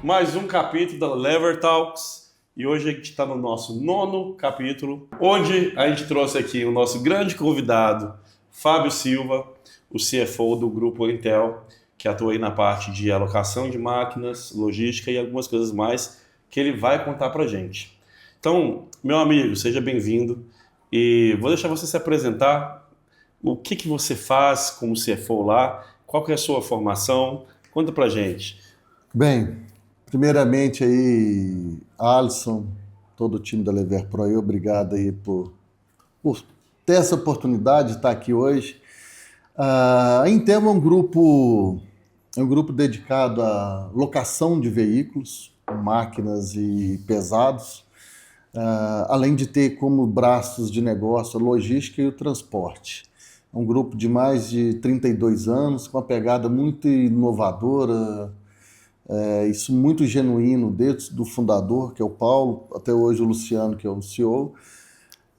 mais um capítulo da Lever Talks e hoje a gente está no nosso 9º capítulo, onde a gente trouxe aqui o nosso grande convidado, Fábio Silva, o CFO do Grupo Intel, que atua aí na parte de alocação de máquinas, logística e algumas coisas mais que ele vai contar para a gente. Então, meu amigo, seja bem-vindo e vou deixar você se apresentar. O que você faz como CFO lá? Qual que é a sua formação? Conta pra gente. Bem, primeiramente aí, Alisson, todo o time da Lever Pro aí, obrigado aí por ter essa oportunidade de estar aqui hoje. A Intel é um grupo dedicado à locação de veículos, máquinas e pesados, além de ter como braços de negócio a logística e o transporte. É um grupo de mais de 32 anos, com uma pegada muito inovadora, isso muito genuíno desde do fundador, que é o Paulo, até hoje o Luciano, que é o CEO.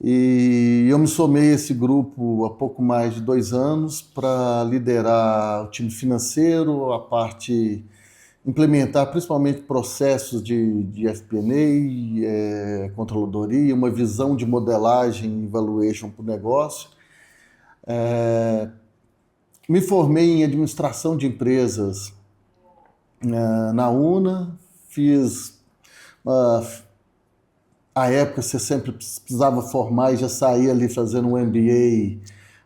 E eu me somei a esse grupo há pouco mais de 2 anos para liderar o time financeiro, a parte implementar principalmente processos de FP&A, controladoria, uma visão de modelagem e valuation para o negócio. Me formei em administração de empresas na UNA, fiz. A época você sempre precisava formar e já saía ali fazendo um MBA.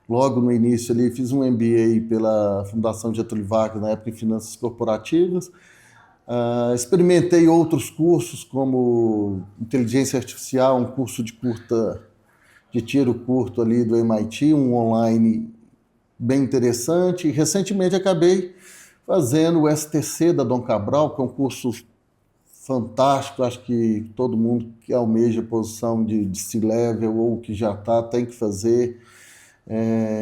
Logo no início ali, fiz um MBA pela Fundação Getúlio Vargas, na época em Finanças Corporativas. Experimentei outros cursos, como Inteligência Artificial, um curso de tiro curto ali do MIT, um online bem interessante. E recentemente acabei fazendo o STC da Dom Cabral, que é um curso fantástico. Acho que todo mundo que almeja a posição de C-Level ou que já está tem que fazer,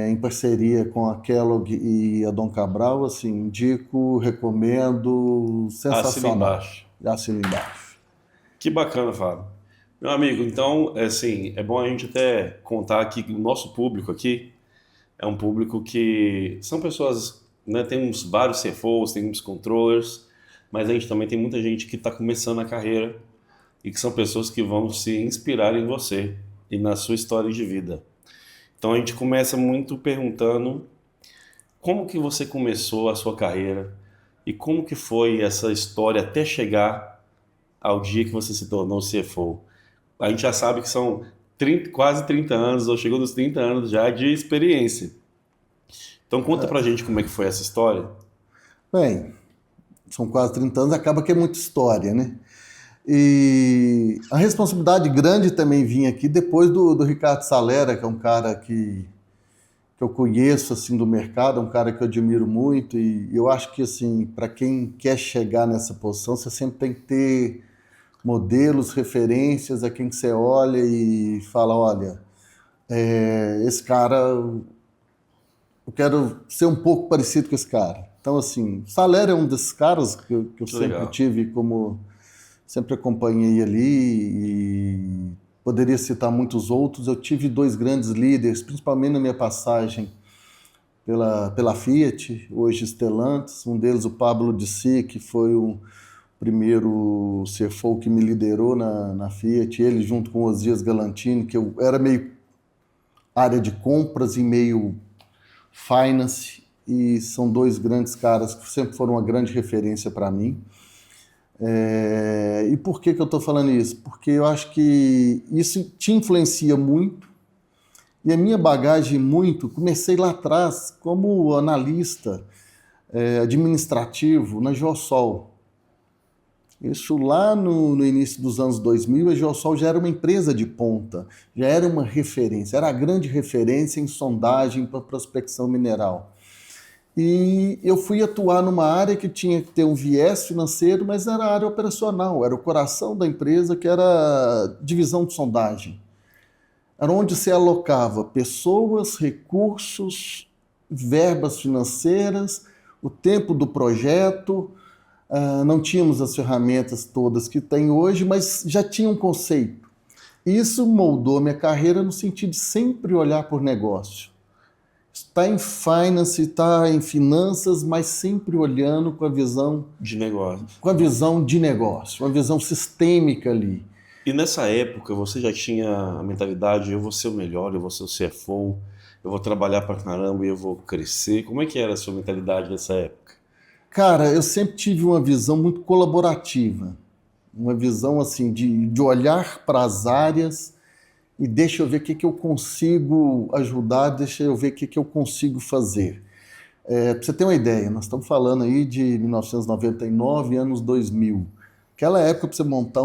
em parceria com a Kellogg e a Dom Cabral. Assim, indico, recomendo, Assina sensacional. embaixo. Assina embaixo. Que bacana, Fábio. Meu amigo, então, assim, é bom a gente até contar aqui que o nosso público aqui é um público que são pessoas, né, temos vários CFOs, temos controllers, mas a gente também tem muita gente que está começando a carreira e que são pessoas que vão se inspirar em você e na sua história de vida. Então a gente começa muito perguntando como que você começou a sua carreira e como que foi essa história até chegar ao dia que você se tornou CFO. A gente já sabe que são quase 30 anos, ou chegou nos 30 anos já de experiência. Então conta pra gente como é que foi essa história. Bem, são quase 30 anos, acaba que é muita história, né? E a responsabilidade grande também vinha aqui depois do Ricardo Salera, que é um cara que eu conheço assim do mercado, é um cara que eu admiro muito. E eu acho que assim, para quem quer chegar nessa posição, você sempre tem que ter modelos, referências a quem que você olha e fala, olha, esse cara, eu quero ser um pouco parecido com esse cara. Então, assim, Salera é um desses caras que eu Que sempre legal. tive como, sempre acompanhei ali, e poderia citar muitos outros. Eu tive 2 grandes líderes, principalmente na minha passagem pela Fiat, hoje Stellantis. Um deles, o Pablo Dissi, que foi o primeiro CFO que me liderou na Fiat. Ele junto com o Osias Galantini, que eu era meio área de compras e meio finance, e são 2 grandes caras que sempre foram uma grande referência para mim. E por que eu estou falando isso? Porque eu acho que isso te influencia muito, e a minha bagagem muito, comecei lá atrás como analista administrativo na Geosol. Isso lá no início dos anos 2000, a Geosol já era uma empresa de ponta, já era uma referência, era a grande referência em sondagem para prospecção mineral. E eu fui atuar numa área que tinha que ter um viés financeiro, mas era a área operacional, era o coração da empresa, que era a divisão de sondagem. Era onde se alocava pessoas, recursos, verbas financeiras, o tempo do projeto. Não tínhamos as ferramentas todas que tem hoje, mas já tinha um conceito. Isso moldou minha carreira no sentido de sempre olhar por negócio. está em finance, está em finanças, mas sempre olhando De negócio. com a visão de negócio, uma visão sistêmica ali. E nessa época você já tinha a mentalidade, eu vou ser o melhor, eu vou ser o CFO, eu vou trabalhar pra caramba e eu vou crescer. Como é que era a sua mentalidade nessa época? Cara, eu sempre tive uma visão muito colaborativa, uma visão assim de olhar para as áreas e deixa eu ver o que eu consigo ajudar, deixa eu ver o que eu consigo fazer. Para você ter uma ideia, nós estamos falando aí de 1999, anos 2000. Aquela época, para você montar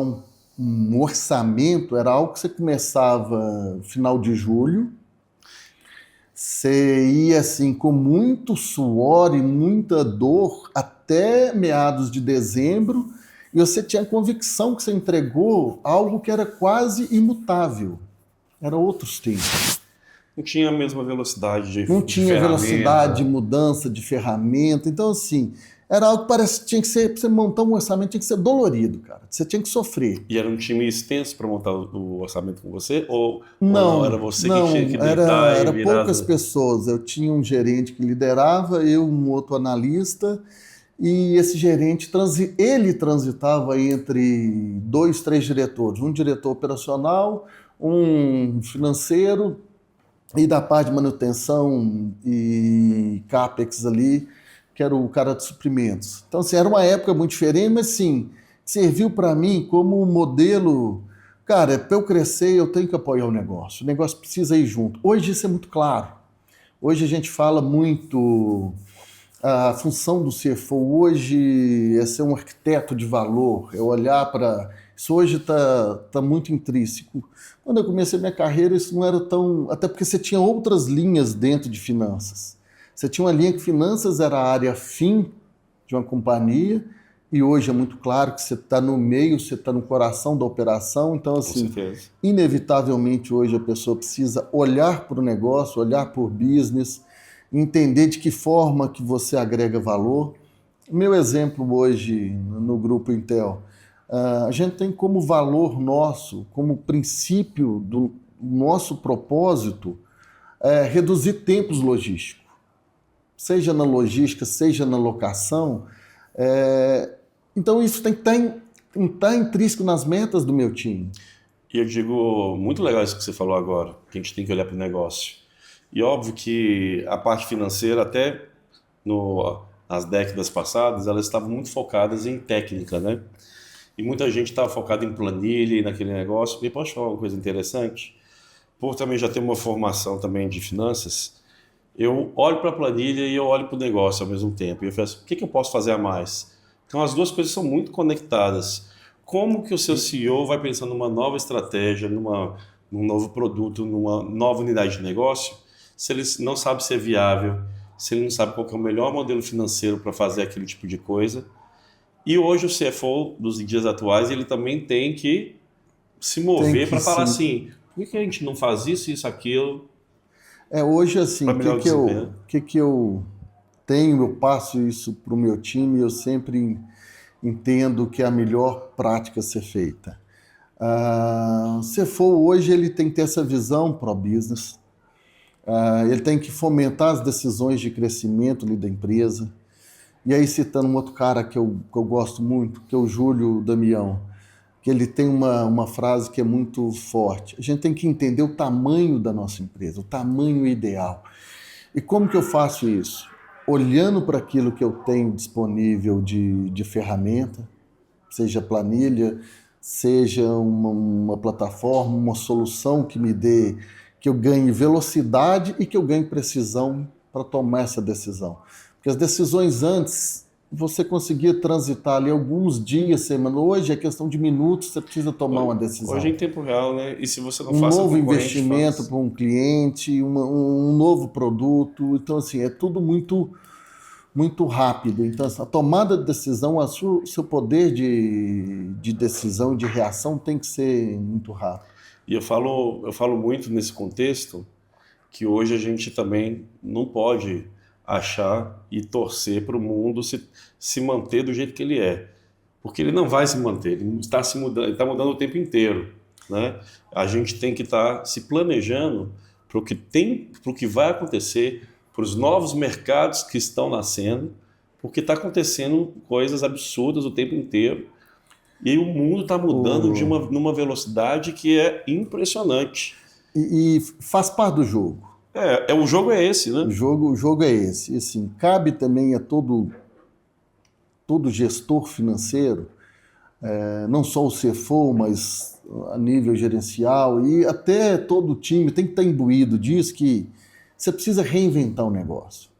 um orçamento, era algo que você começava no final de julho, você ia assim com muito suor e muita dor até meados de dezembro, e você tinha a convicção que você entregou algo que era quase imutável. Era outros tempos. Não tinha a mesma velocidade Não de tinha velocidade de ferramenta. mudança de ferramenta. Então, assim, era algo que parece tinha que ser, para você montar um orçamento, tinha que ser dolorido, cara. Você tinha que sofrer. E era um time extenso para montar o orçamento com você? Ou não? Era Não, você que tinha não, que era, deitar e era virar poucas pessoas. Eu tinha um gerente que liderava, eu, um outro analista, e esse gerente, ele transitava entre dois, três diretores. Um diretor operacional, um financeiro, e da parte de manutenção e CAPEX ali, que era o cara de suprimentos. Então, assim, era uma época muito diferente, mas, sim, serviu para mim como um modelo. Cara, para eu crescer, eu tenho que apoiar o negócio precisa ir junto. Hoje isso é muito claro. Hoje a gente fala muito a função do CFO hoje é ser um arquiteto de valor, é olhar para... Isso hoje tá muito intrínseco. Quando eu comecei minha carreira, isso não era tão... Até porque você tinha outras linhas dentro de finanças. Você tinha uma linha que finanças era a área fim de uma companhia, e hoje é muito claro que você está no meio, você está no coração da operação. Então, Com assim, certeza. inevitavelmente hoje a pessoa precisa olhar para o negócio, olhar por business, entender de que forma que você agrega valor. O meu exemplo hoje no Grupo Intel, a gente tem como valor nosso, como princípio do nosso propósito, reduzir tempos logísticos, seja na logística, seja na locação. Então isso tem que estar intrínseco nas metas do meu time. E eu digo, muito legal isso que você falou agora, que a gente tem que olhar para o negócio. E óbvio que a parte financeira, até nas décadas passadas, elas estavam muito focadas em técnica, né? E muita gente estava focada em planilha e naquele negócio. E posso falar uma coisa interessante? Por também já ter uma formação também de finanças, eu olho para a planilha e eu olho para o negócio ao mesmo tempo. E eu penso, o que eu posso fazer a mais? Então as duas coisas são muito conectadas. Como que o seu CEO vai pensando numa nova estratégia, num novo produto, numa nova unidade de negócio, se ele não sabe se é viável, se ele não sabe qual que é o melhor modelo financeiro para fazer aquele tipo de coisa? E hoje o CFO dos dias atuais, ele também tem que se mover para falar assim, por que a gente não faz isso, aquilo, Hoje, assim, para o melhor desempenho? que eu tenho, eu passo isso para o meu time, eu sempre entendo que é a melhor prática a ser feita. O CFO hoje ele tem que ter essa visão pro-business, ele tem que fomentar as decisões de crescimento ali da empresa. E aí, citando um outro cara que eu gosto muito, que é o Júlio Damião, que ele tem uma frase que é muito forte. A gente tem que entender o tamanho da nossa empresa, o tamanho ideal. E como que eu faço isso? Olhando para aquilo que eu tenho disponível de ferramenta, seja planilha, seja uma plataforma, uma solução que me dê, que eu ganhe velocidade e que eu ganhe precisão para tomar essa decisão. Porque as decisões antes, você conseguia transitar ali alguns dias, semana. Hoje é questão de minutos, você precisa tomar uma decisão. Hoje é em tempo real, né? E se você não Um faz, seu novo concorrente investimento faz. para um cliente, um novo produto. Então, assim, é tudo muito, muito rápido. Então, a tomada de decisão, o seu poder de decisão e de reação tem que ser muito rápido. E eu falo muito nesse contexto que hoje a gente também não pode achar e torcer para o mundo se manter do jeito que ele é. Porque ele não vai se manter, ele está se mudando, ele está mudando o tempo inteiro, né? A gente tem que estar se planejando para o que vai acontecer para os novos mercados que estão nascendo, porque está acontecendo coisas absurdas o tempo inteiro. E aí o mundo está mudando numa velocidade que é impressionante. E faz parte do jogo. O jogo é esse, né? O jogo é esse. E, assim, cabe também a todo gestor financeiro, não só o CFO, mas a nível gerencial, e até todo o time tem que estar imbuído disso, que você precisa reinventar o negócio.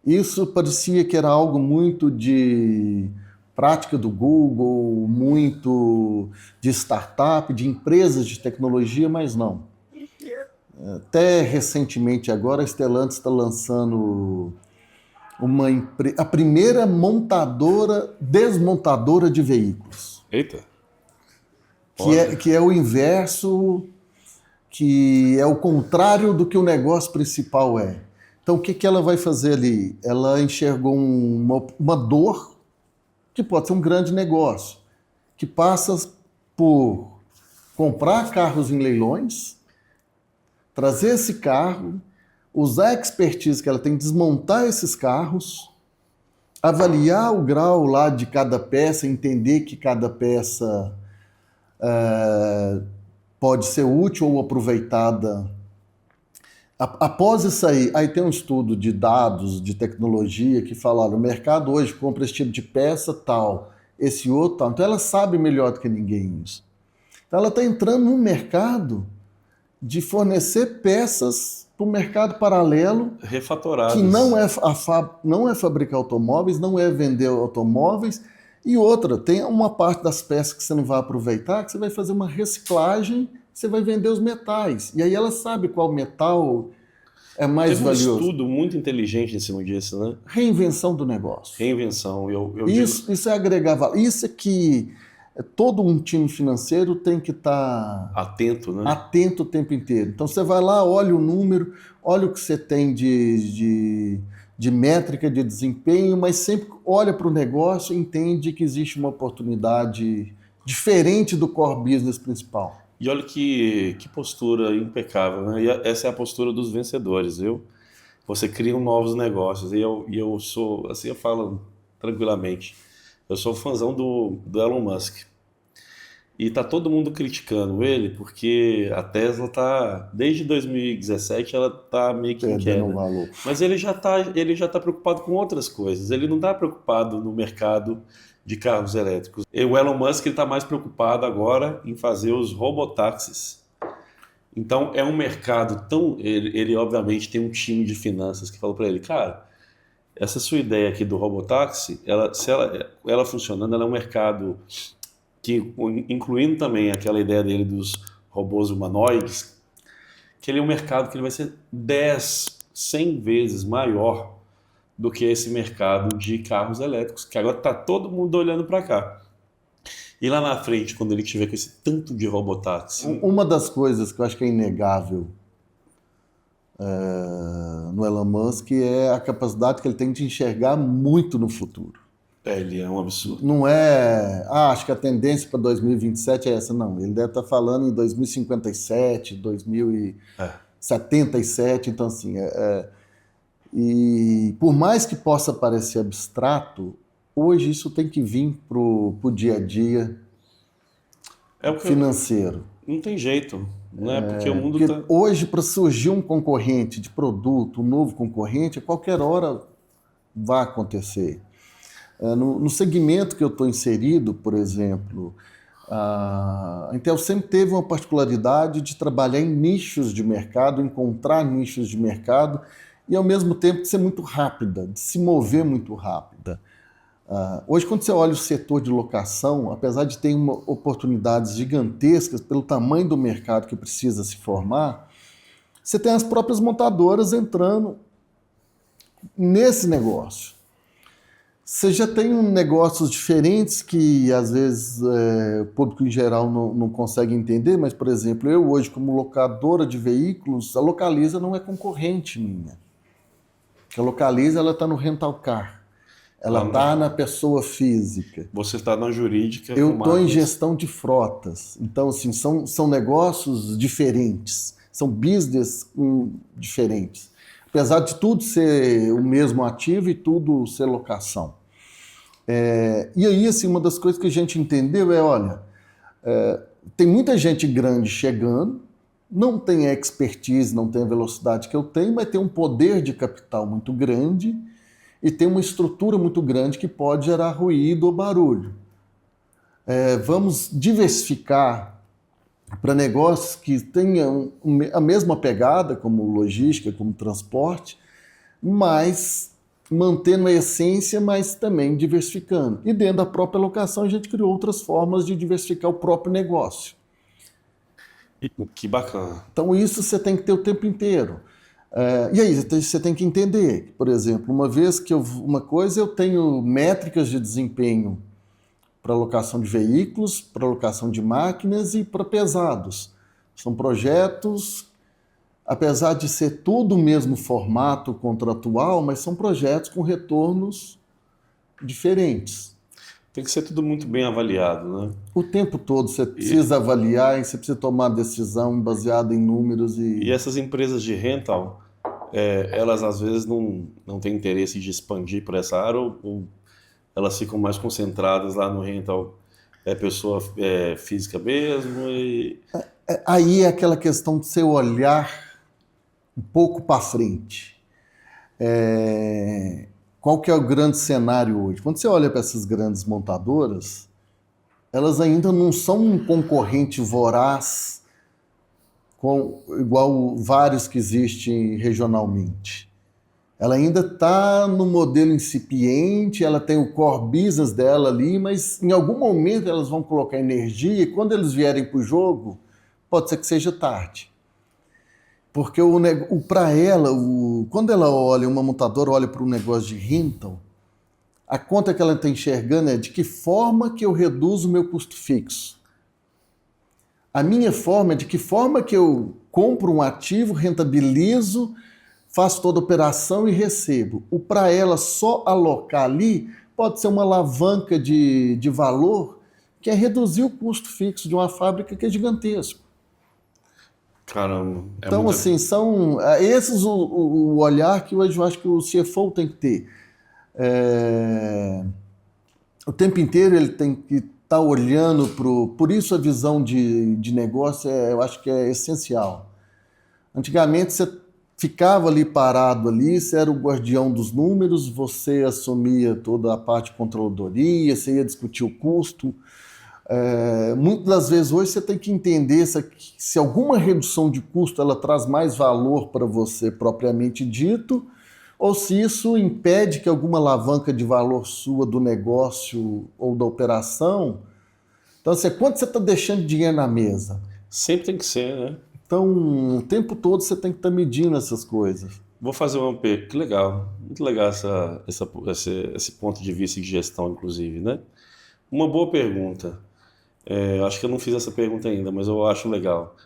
Isso parecia que era algo muito de prática do Google, muito de startup, de empresas de tecnologia, mas não. Até recentemente agora, a Stellantis está lançando a primeira desmontadora de veículos. Eita! Que é o inverso, que é o contrário do que o negócio principal é. Então, o que ela vai fazer ali? Ela enxergou uma dor que pode ser um grande negócio, que passa por comprar carros em leilões, trazer esse carro, usar a expertise que ela tem, desmontar esses carros, avaliar o grau lá de cada peça, entender que cada peça pode ser útil ou aproveitada. Após isso aí tem um estudo de dados, de tecnologia, que fala, olha, o mercado hoje compra esse tipo de peça tal, esse outro tal. Então ela sabe melhor do que ninguém isso. Então ela está entrando num mercado de fornecer peças para o mercado paralelo, refatoradas, que não é fabricar automóveis, não é vender automóveis. E outra, tem uma parte das peças que você não vai aproveitar, que você vai fazer uma reciclagem, você vai vender os metais. E aí ela sabe qual metal é mais valioso. Teve um estudo muito inteligente em cima disso, né? Reinvenção do negócio. Reinvenção. Isso é agregar valor. Isso é que todo um time financeiro tem que estar atento, né? Atento o tempo inteiro. Então você vai lá, olha o número, olha o que você tem de métrica, de desempenho, mas sempre olha para o negócio e entende que existe uma oportunidade diferente do core business principal. E olha que postura impecável, né? E essa é a postura dos vencedores, viu? Você cria novos negócios. E eu sou, assim eu falo tranquilamente, eu sou fãzão do Elon Musk. E tá todo mundo criticando ele porque a Tesla tá, desde 2017, ela tá meio que em queda. Mas ele já tá preocupado com outras coisas. Ele não tá preocupado no mercado de carros elétricos. E o Elon Musk está mais preocupado agora em fazer os robotáxis. Então é um mercado tão... Ele obviamente tem um time de finanças que falou para ele, cara, essa sua ideia aqui do robotáxi, se ela funcionando, ela é um mercado que, incluindo também aquela ideia dele dos robôs humanoides, que ele é um mercado que ele vai ser 10, 100 vezes maior do que esse mercado de carros elétricos, que agora está todo mundo olhando para cá. E lá na frente, quando ele tiver com esse tanto de robotáxi... Uma das coisas que eu acho que é inegável no Elon Musk é a capacidade que ele tem de enxergar muito no futuro. Ele é um absurdo. Não é, acho que a tendência para 2027 é essa, não. Ele deve estar falando em 2057, 2077, então assim... E por mais que possa parecer abstrato, hoje isso tem que vir pro dia a dia financeiro. Não tem jeito, né? Porque o mundo tá... Hoje, para surgir um concorrente de produto, um novo concorrente, a qualquer hora vai acontecer. No segmento que eu estou inserido, por exemplo, a Intel sempre teve uma particularidade de trabalhar em nichos de mercado, encontrar nichos de mercado, e ao mesmo tempo de ser muito rápida, de se mover muito rápida. Hoje, quando você olha o setor de locação, apesar de ter oportunidades gigantescas pelo tamanho do mercado que precisa se formar, você tem as próprias montadoras entrando nesse negócio. Você já tem negócios diferentes que, às vezes, o público em geral não consegue entender, mas, por exemplo, eu hoje, como locadora de veículos, a Localiza não é concorrente minha. A Localiza está no rental car. Ela está na pessoa física. Você está na jurídica. Eu estou em gestão de frotas. Então, assim, são negócios diferentes. São business diferentes. apesar de tudo ser o mesmo ativo e tudo ser locação. E aí, assim, uma das coisas que a gente entendeu olha, tem muita gente grande chegando, não tem a expertise, não tem a velocidade que eu tenho, mas tem um poder de capital muito grande e tem uma estrutura muito grande que pode gerar ruído ou barulho. Vamos diversificar para negócios que tenham a mesma pegada, como logística, como transporte, mas mantendo a essência, mas também diversificando. E dentro da própria locação, a gente criou outras formas de diversificar o próprio negócio. Que bacana. Então, isso você tem que ter o tempo inteiro. E aí, você tem que entender, por exemplo, uma coisa eu tenho métricas de desempenho para locação de veículos, para locação de máquinas e para pesados. São projetos, apesar de ser tudo o mesmo formato contratual, mas são projetos com retornos diferentes. Tem que ser tudo muito bem avaliado, né? O tempo todo você precisa avaliar e você precisa tomar decisão baseada em números. E essas empresas de rental, elas às vezes não têm interesse de expandir para essa área ou elas ficam mais concentradas lá no rental, pessoa física mesmo. Aí é aquela questão de você olhar um pouco para frente. Qual que é o grande cenário hoje? Quando você olha para essas grandes montadoras, elas ainda não são um concorrente voraz igual vários que existem regionalmente. Ela ainda está no modelo incipiente, ela tem o core business dela ali, mas em algum momento elas vão colocar energia e quando eles vierem para o jogo, pode ser que seja tarde. Porque para ela, quando ela olha, uma montadora olha para um negócio de rental, a conta que ela está enxergando é de que forma que eu reduzo o meu custo fixo. A minha forma é de que forma que eu compro um ativo, rentabilizo, faço toda a operação e recebo. Para ela só alocar ali pode ser uma alavanca de valor que é reduzir o custo fixo de uma fábrica que é gigantesco. Caramba. Então, assim, são esses o olhar que hoje eu acho que o CFO tem que ter. O tempo inteiro ele tem que estar olhando por isso a visão de negócio eu acho que é essencial. Antigamente você ficava ali parado ali, você era o guardião dos números, você assumia toda a parte de controladoria, você ia discutir o custo. Muitas das vezes hoje você tem que entender se alguma redução de custo ela traz mais valor para você propriamente dito, ou se isso impede que alguma alavanca de valor sua do negócio ou da operação. Então, assim, quanto você está deixando de dinheiro na mesa? Sempre tem que ser, né? Então, o tempo todo você tem que estar medindo essas coisas. Vou fazer uma pergunta. Que legal. Muito legal esse ponto de vista de gestão, inclusive, né? Uma boa pergunta. Acho que eu não fiz essa pergunta ainda, mas eu acho legal.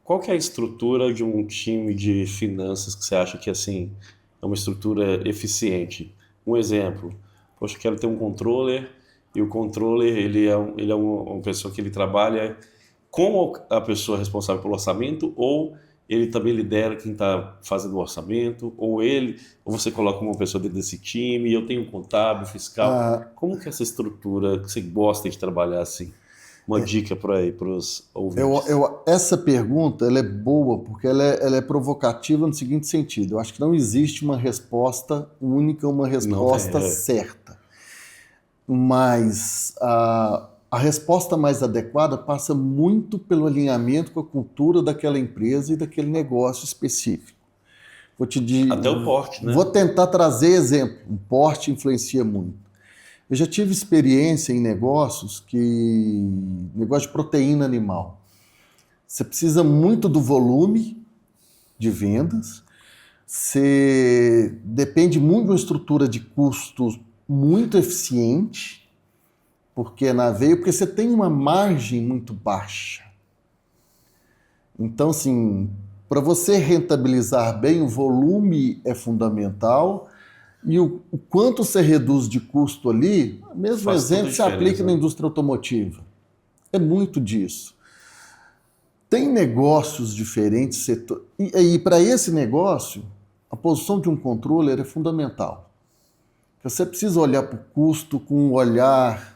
Qual que é a estrutura de um time de finanças que você acha que assim é uma estrutura eficiente? Um exemplo, poxa, eu quero ter um controller e o controller ele é uma pessoa que ele trabalha com a pessoa responsável pelo orçamento ou ele também lidera quem está fazendo o orçamento ou você coloca uma pessoa dentro desse time e eu tenho um contábil, fiscal. Como que é essa estrutura que você gosta de trabalhar assim? Uma dica para os ouvintes. Essa pergunta ela é boa porque ela é provocativa no seguinte sentido. Eu acho que não existe uma resposta única, uma resposta certa. Mas a resposta mais adequada passa muito pelo alinhamento com a cultura daquela empresa e daquele negócio específico. Até o porte, né? Vou tentar trazer exemplo. O porte influencia muito. Eu já tive experiência em negócio de proteína animal. Você precisa muito do volume de vendas, você depende muito de uma estrutura de custos muito eficiente, porque você tem uma margem muito baixa. Então, assim, para você rentabilizar bem, o volume é fundamental. E o quanto você reduz de custo ali, o mesmo exemplo se aplica na indústria automotiva. É muito disso. Tem negócios diferentes, e para esse negócio, a a posição de um controller é fundamental. Você precisa olhar para o custo com um olhar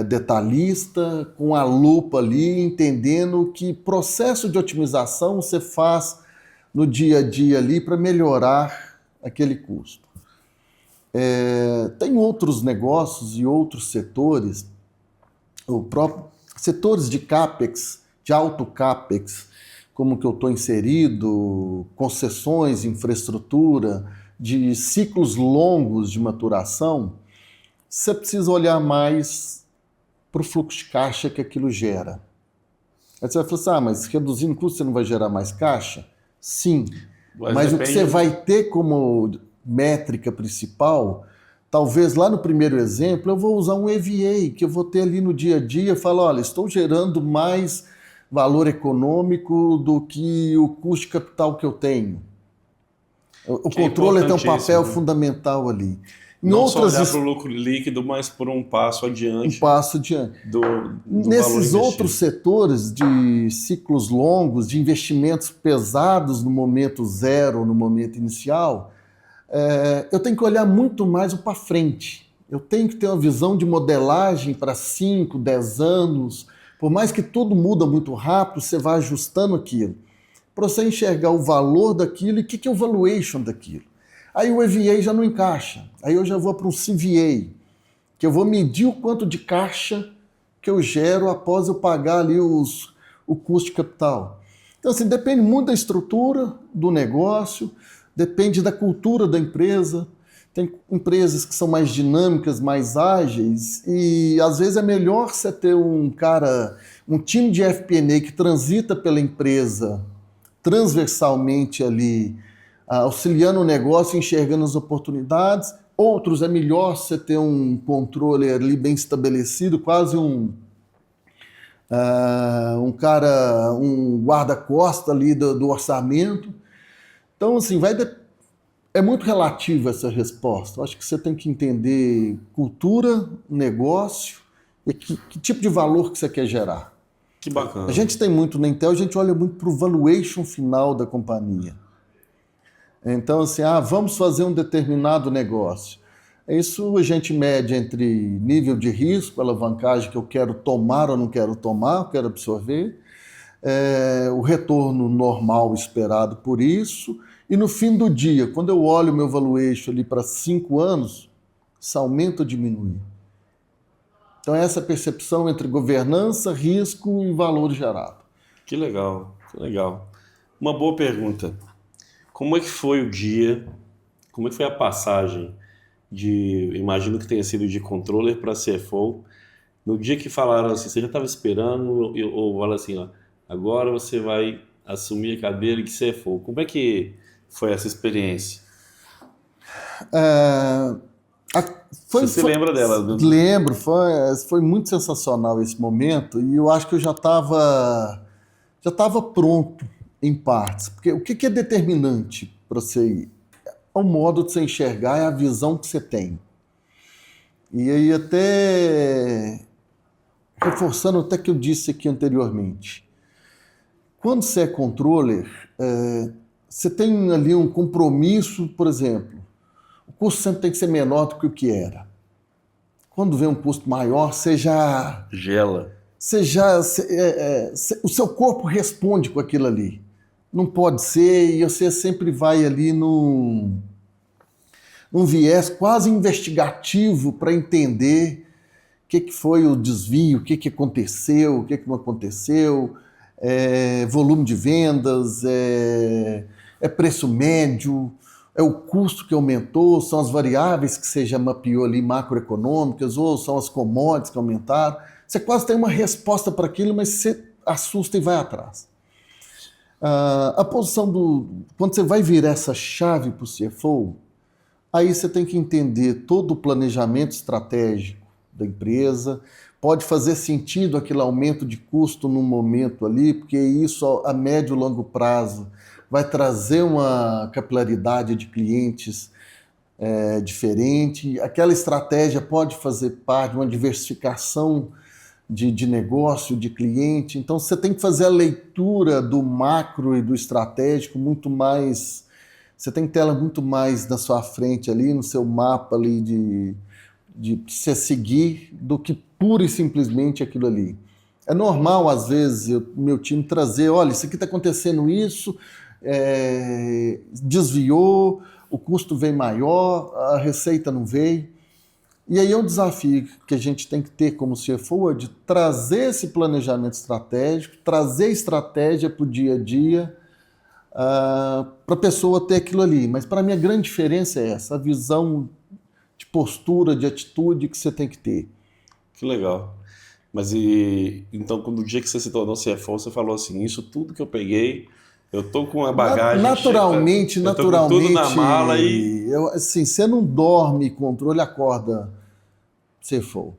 detalhista, com a lupa ali, entendendo que processo de otimização você faz no dia a dia ali para melhorar aquele custo. Tem outros negócios e outros setores, setores de CAPEX, de alto CAPEX, como que eu estou inserido, concessões, infraestrutura, de ciclos longos de maturação, você precisa olhar mais para o fluxo de caixa que aquilo gera. Aí você vai falar assim, mas reduzindo custo você não vai gerar mais caixa? Sim, mas o que você vai ter como métrica principal, talvez lá no primeiro exemplo, eu vou usar um EVA, que eu vou ter ali no dia a dia, falo, olha, estou gerando mais valor econômico do que o custo de capital que eu tenho. O controle tem um papel fundamental ali. Não só olhar para o lucro líquido, mas por um passo adiante. Um passo adiante. Nesses outros setores de ciclos longos, de investimentos pesados no momento zero, no momento inicial, eu tenho que olhar muito mais para frente. Eu tenho que ter uma visão de modelagem para 5, 10 anos. Por mais que tudo muda muito rápido, você vai ajustando aquilo. Para você enxergar o valor daquilo e o que é o valuation daquilo. Aí o EVA já não encaixa. Aí eu já vou para um CVA, que eu vou medir o quanto de caixa que eu gero após eu pagar ali o custo de capital. Então, assim, depende muito da estrutura do negócio, depende da cultura da empresa. Tem empresas que são mais dinâmicas, mais ágeis, e às vezes é melhor você ter um time de FP&A que transita pela empresa transversalmente ali, auxiliando o negócio, enxergando as oportunidades. Outros é melhor você ter um controle ali bem estabelecido, quase um guarda-costa ali do orçamento. Então, assim, é muito relativo essa resposta. Eu acho que você tem que entender cultura, negócio e que tipo de valor que você quer gerar. Que bacana. A gente tem muito na Intel, a gente olha muito para o valuation final da companhia. Então, assim, vamos fazer um determinado negócio. Isso a gente mede entre nível de risco, alavancagem que eu quero tomar ou não quero tomar, eu quero absorver, o retorno normal esperado por isso, e no fim do dia, quando eu olho o meu valuation ali para 5 anos, isso aumenta ou diminui. Então, essa percepção entre governança, risco e valor gerado. Que legal, que legal. Uma boa pergunta. Como é que foi o dia, como é que foi a passagem imagino que tenha sido de controller para CFO, no dia que falaram assim, você já estava esperando, ou falaram assim, agora você vai assumir a cadeira de CFO. Como é que foi essa experiência? Você se lembra dela? Lembro, foi muito sensacional esse momento, e eu acho que eu já estava pronto em partes, porque o que é determinante para você ir? É o modo de você enxergar, é a visão que você tem. E aí até, reforçando até que eu disse aqui anteriormente, quando você é controller, você tem ali um compromisso, por exemplo, o custo sempre tem que ser menor do que o que era. Quando vem um custo maior, você já... Gela. O seu corpo responde com aquilo ali. Não pode ser, e você sempre vai ali num viés quase investigativo para entender o que foi o desvio, o que aconteceu, o que não aconteceu, volume de vendas, preço médio, é o custo que aumentou, são as variáveis que você já mapeou ali macroeconômicas, ou são as commodities que aumentaram. Você quase tem uma resposta para aquilo, mas você assusta e vai atrás. A posição quando você vai virar essa chave para o CFO, aí você tem que entender todo o planejamento estratégico da empresa. Pode fazer sentido aquele aumento de custo no momento ali, porque isso a médio e longo prazo vai trazer uma capilaridade de clientes diferente. Aquela estratégia pode fazer parte de uma diversificação de negócio, de cliente. Então, você tem que fazer a leitura do macro e do estratégico muito mais Você tem que ter ela muito mais na sua frente ali, no seu mapa ali de você seguir, do que pura e simplesmente aquilo ali. É normal, às vezes, meu time trazer, olha, isso aqui está acontecendo isso, desviou, o custo veio maior, a receita não veio. E aí é um desafio que a gente tem que ter como CFO, de trazer esse planejamento estratégico, trazer estratégia para o dia a dia, para a pessoa ter aquilo ali. Mas para mim a grande diferença é essa, a visão de postura, de atitude que você tem que ter. Que legal. Mas então, quando o dia que você se tornou CFO, você falou assim, isso tudo que eu peguei, eu tô com a bagagem Naturalmente, eu tô com tudo na mala e... assim, você não dorme, controle, acorda CFO.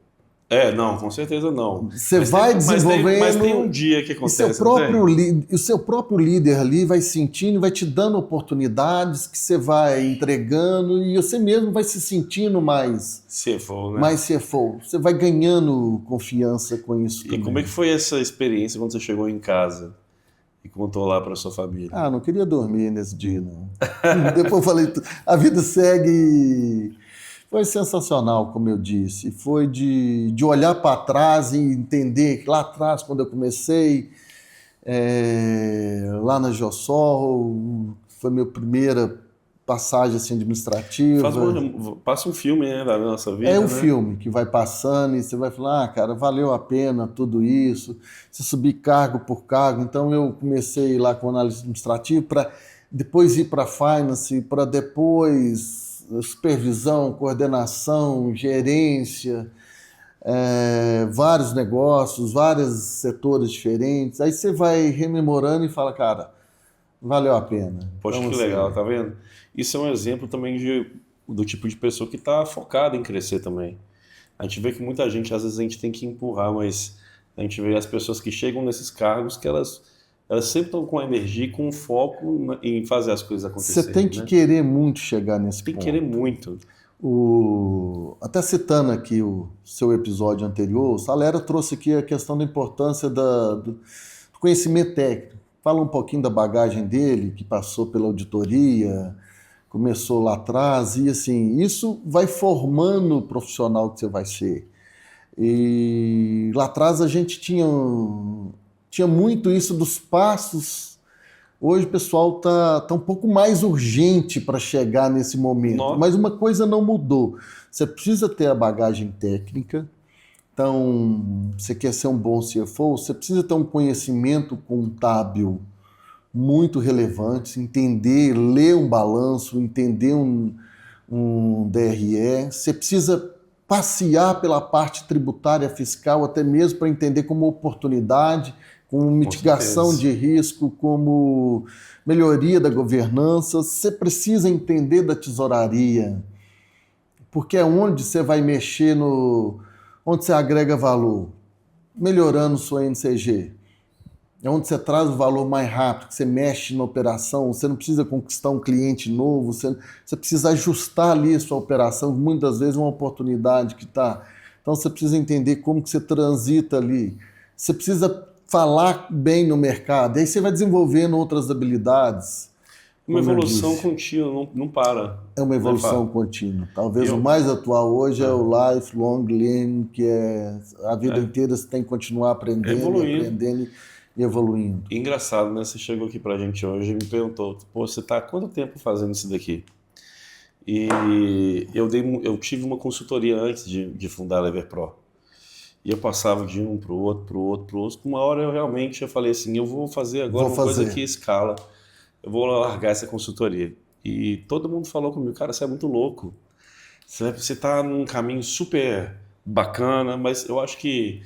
Não, com certeza não. Você vai desenvolvendo... Mas tem um dia que acontece, não tem? O seu próprio líder ali vai sentindo, vai te dando oportunidades que você vai entregando e você mesmo vai se sentindo mais CFO, né? Mais CFO. Você vai ganhando confiança com isso também. E como é que foi essa experiência quando você chegou em casa e contou lá para sua família? Não queria dormir nesse dia, não. Depois eu falei, a vida segue... Foi sensacional, como eu disse. Foi de olhar para trás e entender que lá atrás, quando eu comecei, lá na Geosol, foi minha primeira passagem assim, administrativa. Passa um filme, né, da nossa vida. É um filme que vai passando e você vai falar, cara, valeu a pena tudo isso. Você subir cargo por cargo. Então eu comecei lá com análise administrativa para depois ir para finance, para depois supervisão, coordenação, gerência, vários negócios, vários setores diferentes. Aí você vai rememorando e fala, cara, valeu a pena. Poxa, então, que legal, tá vendo? Isso é um exemplo também do tipo de pessoa que está focada em crescer também. A gente vê que muita gente, às vezes a gente tem que empurrar, mas a gente vê as pessoas que chegam nesses cargos que elas sempre estão com energia e com foco em fazer as coisas acontecerem. Você tem que querer muito chegar nesse ponto. Tem que querer muito. Até citando aqui o seu episódio anterior, o Salera trouxe aqui a questão da importância do conhecimento técnico. Fala um pouquinho da bagagem dele, que passou pela auditoria, começou lá atrás, e assim, isso vai formando o profissional que você vai ser. E lá atrás a gente tinha muito isso dos passos. Hoje o pessoal tá um pouco mais urgente para chegar nesse momento. Nossa. Mas uma coisa não mudou. Você precisa ter a bagagem técnica. Então, você quer ser um bom CFO, você precisa ter um conhecimento contábil muito relevante, entender, ler um balanço, entender um DRE. Você precisa passear pela parte tributária fiscal, até mesmo para entender como oportunidade, como mitigação de risco, como melhoria da governança. Você precisa entender da tesouraria, porque é onde você vai mexer onde você agrega valor, melhorando sua NCG. É onde você traz o valor mais rápido, que você mexe na operação, você não precisa conquistar um cliente novo, você precisa ajustar ali a sua operação, muitas vezes é uma oportunidade que está. Então você precisa entender como que você transita ali. Você precisa falar bem no mercado, aí você vai desenvolvendo outras habilidades. Uma evolução contínua, não para. É uma evolução contínua. Talvez o mais atual hoje é o lifelong learning, que é a vida inteira você tem que continuar aprendendo e evoluindo. E engraçado, né? Você chegou aqui pra gente hoje e me perguntou, pô, você tá há quanto tempo fazendo isso daqui? E eu tive uma consultoria antes de fundar a Leverpro. E eu passava de um pro outro. Uma hora eu falei assim, eu vou fazer agora coisa que escala. Eu vou largar essa consultoria. E todo mundo falou comigo, cara, você é muito louco. Você tá num caminho super bacana, mas eu acho que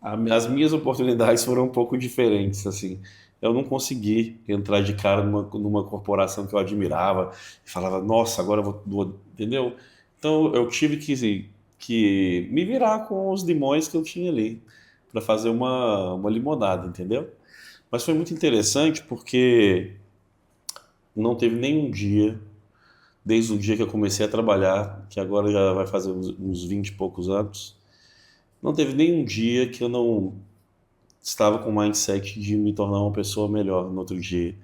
as minhas oportunidades foram um pouco diferentes, assim. Eu não consegui entrar de cara numa corporação que eu admirava e falava, nossa, agora eu vou entendeu? Então eu tive que me virar com os limões que eu tinha ali para fazer uma limonada, entendeu? Mas foi muito interessante porque não teve nenhum dia, desde o dia que eu comecei a trabalhar, que agora já vai fazer uns 20 e poucos anos, não teve nenhum dia que eu não estava com o mindset de me tornar uma pessoa melhor no outro dia.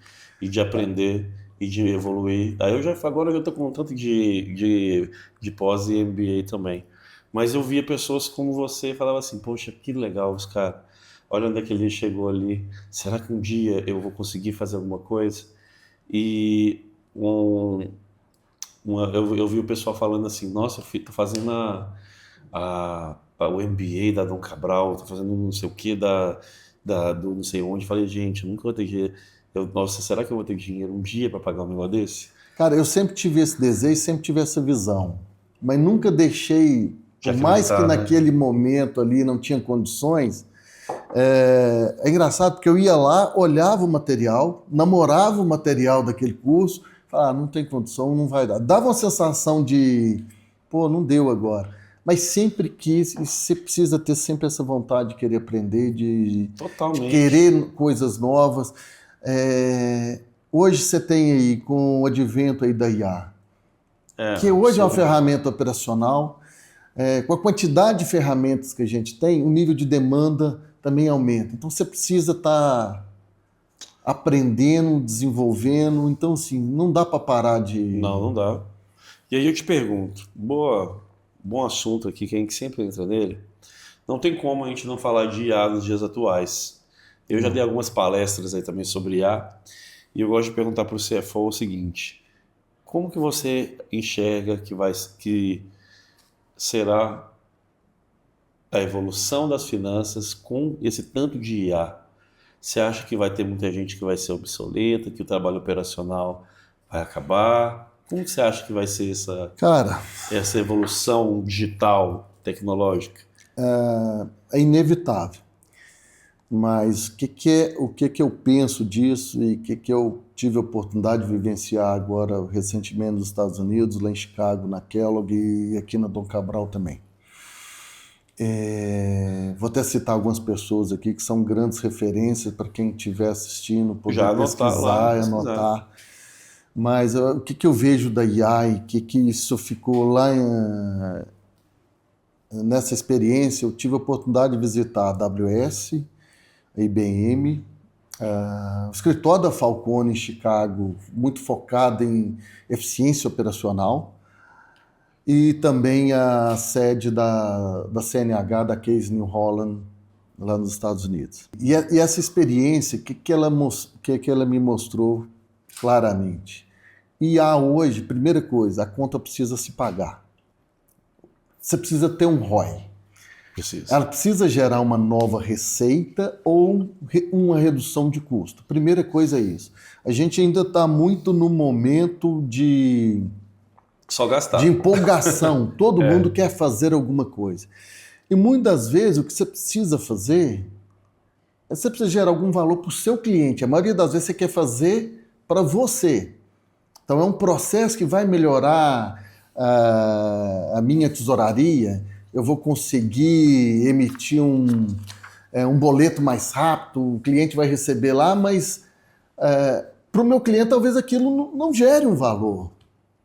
e de aprender e de evoluir. Aí agora eu já estou com um tanto de pós e MBA também. Mas eu via pessoas como você e falava assim, poxa, que legal os caras. Olha onde é que ele chegou ali. Será que um dia eu vou conseguir fazer alguma coisa? E um, eu vi o pessoal falando assim, nossa, tô fazendo o MBA da Dom Cabral, tô fazendo não sei o que do não sei onde. Falei, gente, eu nunca vou ter dinheiro. Nossa, será que eu vou ter dinheiro um dia para pagar um negócio desse? Cara, eu sempre tive esse desejo, sempre tive essa visão, mas nunca deixei, De por mais que acreditar, né? naquele momento ali não tinha condições. É engraçado porque eu ia lá, olhava o material, namorava o material daquele curso, falava, não tem condição, não vai dar. Dava uma sensação de, pô, não deu agora. Mas sempre quis, e você precisa ter sempre essa vontade de querer aprender, de Totalmente. querer coisas novas. Hoje você tem aí, com o advento aí da IA, que hoje é uma Sim. ferramenta operacional, com a quantidade de ferramentas que a gente tem, o nível de demanda também aumenta. Então você precisa estar aprendendo, desenvolvendo. Então, assim, não dá para parar Não, de. não dá. E aí eu te pergunto, bom assunto aqui, que a gente sempre entra nele. Não tem como a gente não falar de IA nos dias atuais. Eu já dei Não. algumas palestras aí também sobre IA, e eu gosto de perguntar para o CFO o seguinte: como que você enxerga que será a evolução das finanças com esse tanto de IA? Você acha que vai ter muita gente que vai ser obsoleta, que o trabalho operacional vai acabar? Como que você acha que vai ser Cara, essa evolução digital, tecnológica? é inevitável. Mas o que eu penso disso e o que eu tive a oportunidade de vivenciar agora recentemente nos Estados Unidos, lá em Chicago, na Kellogg e aqui na Dom Cabral também. Vou até citar algumas pessoas aqui que são grandes referências para quem estiver assistindo, poder Já anotar lá, pesquisar e pesquisar. anotar. Mas o que eu vejo da IA e que isso ficou lá nessa experiência, eu tive a oportunidade de visitar a AWS, a IBM, o escritório da Falcone em Chicago, muito focado em eficiência operacional, e também a sede da CNH, da Case New Holland, lá nos Estados Unidos. E essa experiência, o que ela me mostrou claramente? IA hoje, primeira coisa, a conta precisa se pagar. Você precisa ter um ROI. Precisa. Ela precisa gerar uma nova receita ou uma redução de custo. Primeira coisa é isso. A gente ainda está muito no momento Só de gastar. empolgação. Todo mundo quer fazer alguma coisa. E muitas vezes o que você precisa fazer é você precisa gerar algum valor para o seu cliente. A maioria das vezes você quer fazer para você. Então é um processo que vai melhorar a minha tesouraria, eu vou conseguir emitir um boleto mais rápido, o cliente vai receber lá, mas para o meu cliente talvez aquilo não gere um valor.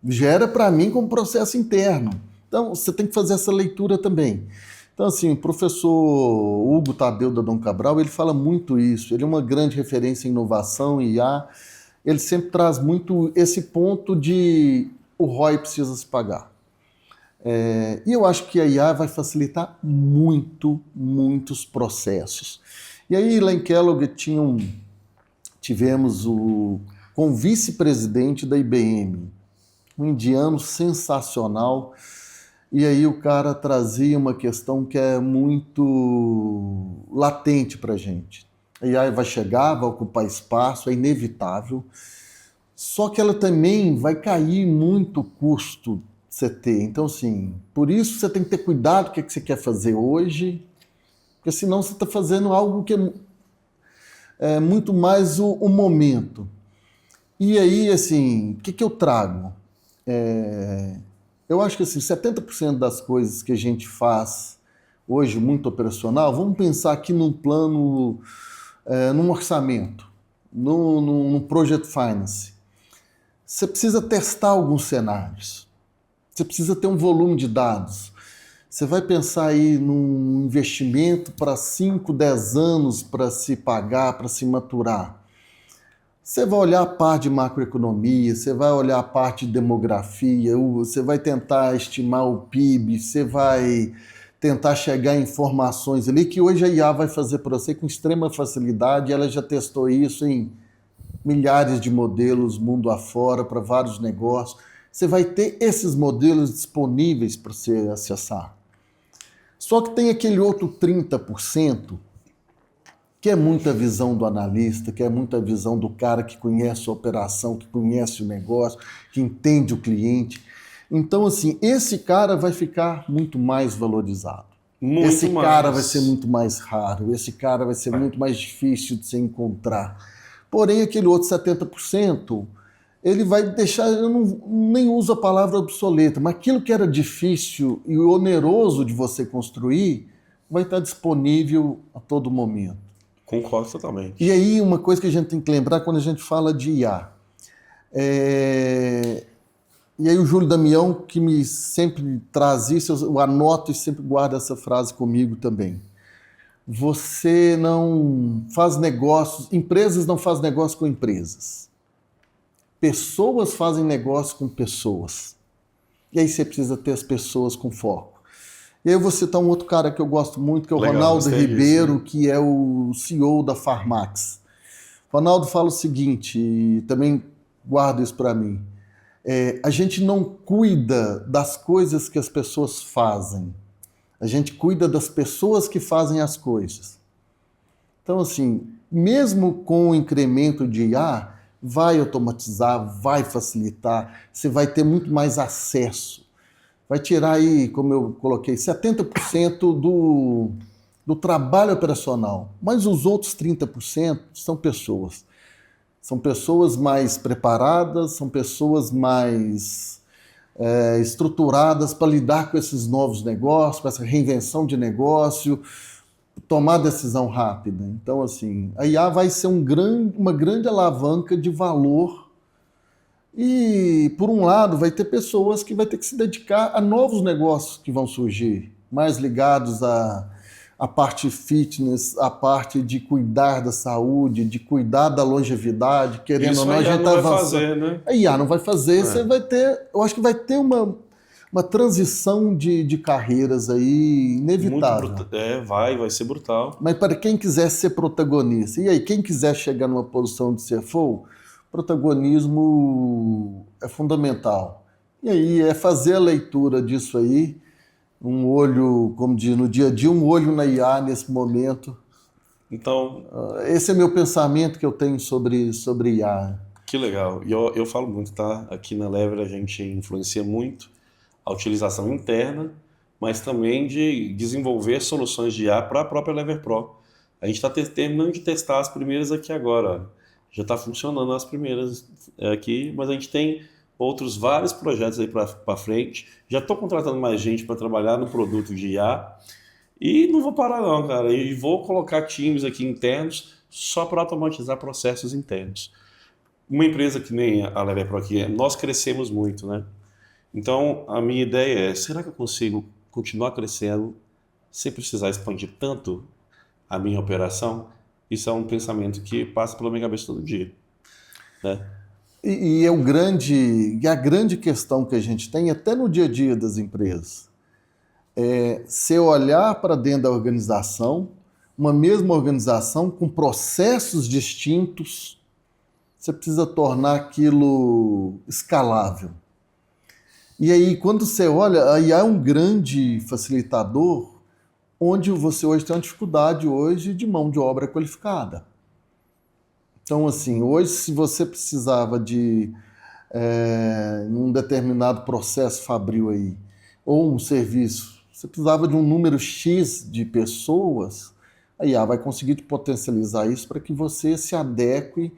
Gera para mim como processo interno. Então você tem que fazer essa leitura também. Então, assim, o professor Hugo Tadeu da Dom Cabral, ele fala muito isso. Ele é uma grande referência em inovação e IA. Ele sempre traz muito esse ponto de o ROI precisa se pagar. E eu acho que a IA vai facilitar muitos processos. E aí, lá em Kellogg, tivemos com o vice-presidente da IBM, um indiano sensacional, e aí o cara trazia uma questão que é muito latente para a gente. A AI vai chegar, vai ocupar espaço, é inevitável, só que ela também vai cair muito o custo de você ter. Então, assim, por isso você tem que ter cuidado com o que você quer fazer hoje, porque senão você está fazendo algo que é muito mais o momento. E aí, assim, o que eu trago? Eu acho que assim, 70% das coisas que a gente faz hoje, muito operacional, vamos pensar aqui num plano, num orçamento, num project finance. Você precisa testar alguns cenários. Você precisa ter um volume de dados. Você vai pensar aí num investimento para 5, 10 anos para se pagar, para se maturar. Você vai olhar a parte de macroeconomia, você vai olhar a parte de demografia, você vai tentar estimar o PIB, você vai tentar chegar em informações ali que hoje a IA vai fazer para você com extrema facilidade. Ela já testou isso em milhares de modelos mundo afora para vários negócios. Você vai ter esses modelos disponíveis para você acessar. Só que tem aquele outro 30%, que é muita visão do analista, que é muita visão do cara que conhece a operação, que conhece o negócio, que entende o cliente. Então, assim, esse cara vai ficar muito mais valorizado. Esse cara vai ser muito mais raro, esse cara vai ser muito mais difícil de se encontrar. Porém, aquele outro 70%, ele vai deixar, eu nem uso a palavra obsoleta, mas aquilo que era difícil e oneroso de você construir, vai estar disponível a todo momento. Concordo totalmente. E aí, uma coisa que a gente tem que lembrar quando a gente fala de IA. E aí o Júlio Damião, que me sempre traz isso, eu anoto e sempre guardo essa frase comigo também. Você não faz negócios, empresas não fazem negócio com empresas. Pessoas fazem negócio com pessoas. E aí você precisa ter as pessoas com foco. E aí eu vou citar um outro cara que eu gosto muito, que é o Ronaldo Ribeiro, que é o CEO da Farmax. O Ronaldo fala o seguinte, e também guardo isso para mim, a gente não cuida das coisas que as pessoas fazem, a gente cuida das pessoas que fazem as coisas. Então, assim, mesmo com o incremento de IA, vai automatizar, vai facilitar, você vai ter muito mais acesso. Vai tirar aí, como eu coloquei, 70% do trabalho operacional. Mas os outros 30% são pessoas. São pessoas mais preparadas, são pessoas mais estruturadas para lidar com esses novos negócios, com essa reinvenção de negócio, tomar decisão rápida. Então, assim, a IA vai ser uma grande alavanca de valor. E, por um lado, vai ter pessoas que vai ter que se dedicar a novos negócios que vão surgir, mais ligados à parte fitness, à parte de cuidar da saúde, de cuidar da longevidade, querendo isso ou não, a gente não vai fazer, né? A IA não vai fazer, você vai ter, eu acho que vai ter uma transição de carreiras aí inevitável. Vai ser brutal. Mas para quem quiser ser protagonista, e aí, quem quiser chegar numa posição de CFO, protagonismo é fundamental. E aí é fazer a leitura disso aí, um olho, como diz no dia a dia, um olho na IA nesse momento. Então, esse é meu pensamento que eu tenho sobre IA. Que legal. E eu falo muito, tá? Aqui na Lever a gente influencia muito a utilização interna, mas também de desenvolver soluções de IA para a própria Lever Pro. A gente está terminando de testar as primeiras aqui agora. Já está funcionando as primeiras aqui, mas a gente tem outros vários projetos aí para frente. Já estou contratando mais gente para trabalhar no produto de IA e não vou parar não, cara. E vou colocar times aqui internos só para automatizar processos internos. Uma empresa que nem a Lever Pro aqui, nós crescemos muito, né? Então, a minha ideia é, será que eu consigo continuar crescendo sem precisar expandir tanto a minha operação? Isso é um pensamento que passa pela minha cabeça todo dia, né? E a grande questão que a gente tem, até no dia a dia das empresas, é se olhar para dentro da organização, uma mesma organização com processos distintos, você precisa tornar aquilo escalável. E aí, quando você olha, a IA é um grande facilitador, onde você hoje tem uma dificuldade hoje de mão de obra qualificada. Então, assim, hoje se você precisava de um determinado processo fabril aí, ou um serviço, você precisava de um número X de pessoas, a IA vai conseguir te potencializar isso para que você se adeque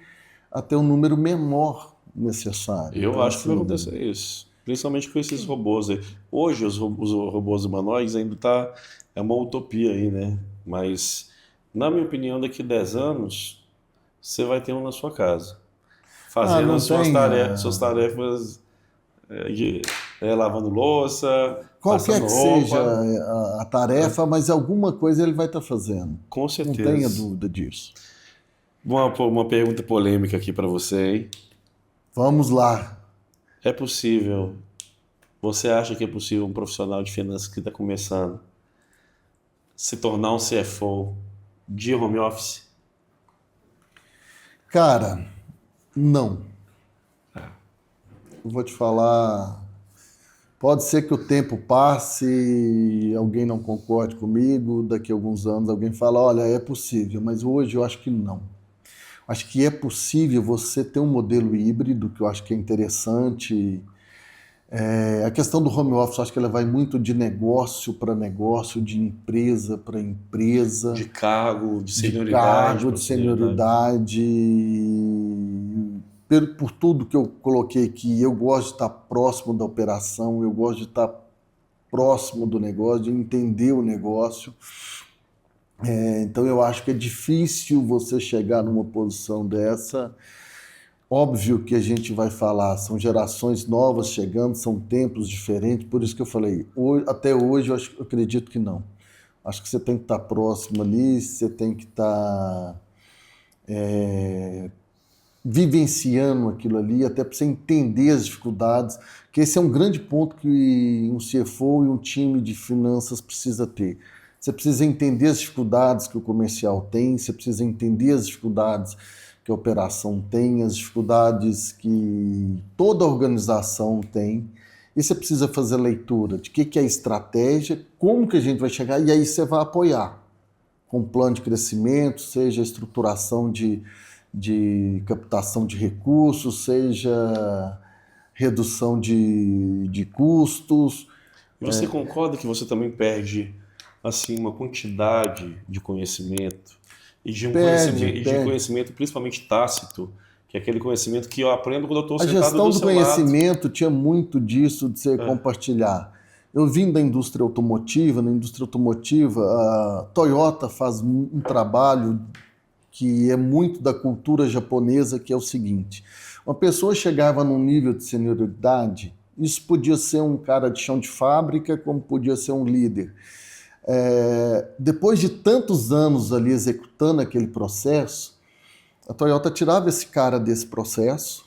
a ter um número menor necessário. Eu acho que vai acontecer isso, principalmente com esses robôs aí. Hoje os robôs humanoides ainda é uma utopia aí, né? Mas, na minha opinião, daqui a 10 anos, você vai ter um na sua casa. Fazendo as suas tarefas lavando louça, qualquer que roupa. seja a tarefa, mas alguma coisa ele vai estar fazendo. Com certeza. Não tenha dúvida disso. Uma pergunta polêmica aqui para você, hein? Vamos lá. É possível, você acha que é possível um profissional de finanças que está começando se tornar um CFO de home office? Cara, não. Eu vou te falar. Pode ser que o tempo passe e alguém não concorde comigo, daqui a alguns anos alguém fala, olha, é possível, mas hoje eu acho que não. Acho que é possível você ter um modelo híbrido, que eu acho que é interessante. A questão do home office, eu acho que ela vai muito de negócio para negócio, de empresa para empresa, De cargo, de de senioridade cargo, para de senioridade? senioridade. Por tudo que eu coloquei aqui, eu gosto de estar próximo da operação, eu gosto de estar próximo do negócio, de entender o negócio. Então eu acho que é difícil você chegar numa posição dessa. Óbvio que a gente vai falar, são gerações novas chegando, são tempos diferentes, por isso que eu falei, até hoje eu acredito que não. Acho que você tem que estar próximo ali, você tem que estar vivenciando aquilo ali, até para você entender as dificuldades, que esse é um grande ponto que um CFO e um time de finanças precisa ter. Você precisa entender as dificuldades que o comercial tem, você precisa entender as dificuldades que a operação tem, as dificuldades que toda organização tem, e você precisa fazer leitura de que é a estratégia, como que a gente vai chegar, e aí você vai apoiar com plano de crescimento, seja estruturação de captação de recursos, seja redução de custos. E você concorda que você também perde assim uma quantidade de conhecimento e Perde, de perde. conhecimento principalmente tácito, que é aquele conhecimento que eu aprendo quando eu estou A sentado gestão do do seu lado. conhecimento tinha muito disso de você É, compartilhar. Eu vim da indústria automotiva, na indústria automotiva, a Toyota faz um trabalho que é muito da cultura japonesa, que é o seguinte: uma pessoa chegava num nível de senioridade, isso podia ser um cara de chão de fábrica, como podia ser um líder. Depois de tantos anos ali executando aquele processo, a Toyota tirava esse cara desse processo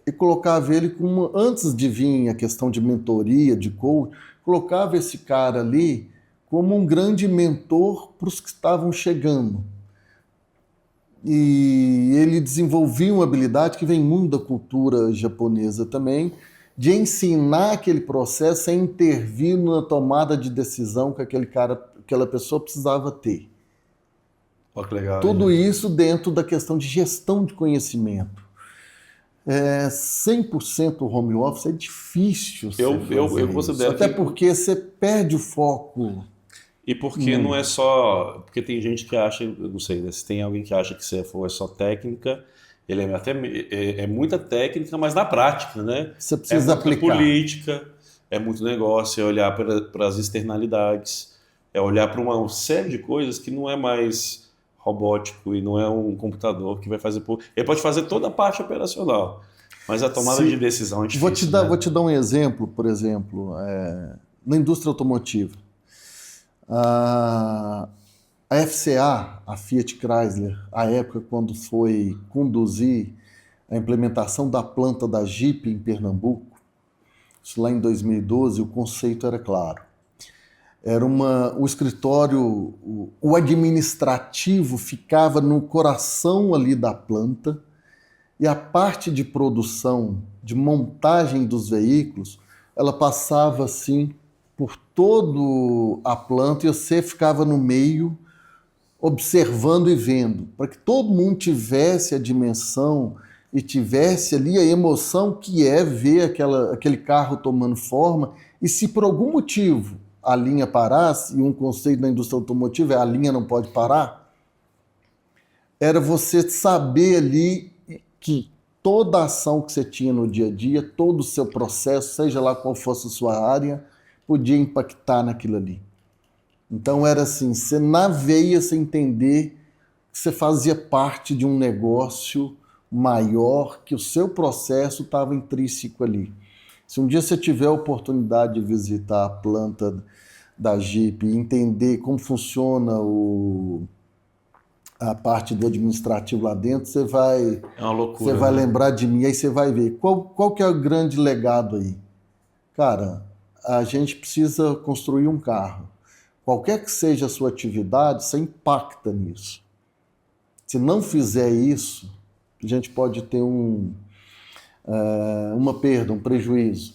e colocava ele como, antes de vir a questão de mentoria, de coach, colocava esse cara ali como um grande mentor para os que estavam chegando. E ele desenvolvia uma habilidade que vem muito da cultura japonesa também, de ensinar aquele processo a intervir na tomada de decisão que aquele cara, aquela pessoa precisava ter. olha que legal, Tudo hein? isso dentro da questão de gestão de conhecimento. 100% home office é difícil você Eu fazer isso, considero até que. porque você perde o foco E porque não é muito. só. Porque tem gente que acha, eu não sei, né, se tem alguém que acha que CFO é só técnica, ele é até é muita técnica, mas na prática, né? Você É precisa muita aplicar. política, é muito negócio, é olhar para as externalidades, é olhar para uma série de coisas que não é mais robótico e não é um computador que vai fazer por. Ele pode fazer toda a parte operacional, mas a tomada de Se, decisão é difícil, né? vou te dar um exemplo, por exemplo, na indústria automotiva. A, a FCA, a Fiat Chrysler, à época quando foi conduzir a implementação da planta da Jeep em Pernambuco, isso lá em 2012, o conceito era claro. Era o escritório, o administrativo ficava no coração ali da planta e a parte de produção, de montagem dos veículos, ela passava assim por todo a planta e você ficava no meio observando e vendo, para que todo mundo tivesse a dimensão e tivesse ali a emoção que é ver aquele carro tomando forma, e se por algum motivo a linha parasse, e um conceito da indústria automotiva é a linha não pode parar, era você saber ali que toda a ação que você tinha no dia a dia, todo o seu processo, seja lá qual fosse a sua área, podia impactar naquilo ali. Então era assim, você na veia, você entender que você fazia parte de um negócio maior, que o seu processo estava intrínseco ali. Se um dia você tiver a oportunidade de visitar a planta da Jeep e entender como funciona a parte do administrativo lá dentro, você É uma loucura, vai né? lembrar de mim, aí você vai ver. Qual que é o grande legado aí? Cara, a gente precisa construir um carro. Qualquer que seja a sua atividade, você impacta nisso. Se não fizer isso, a gente pode ter uma perda, um prejuízo.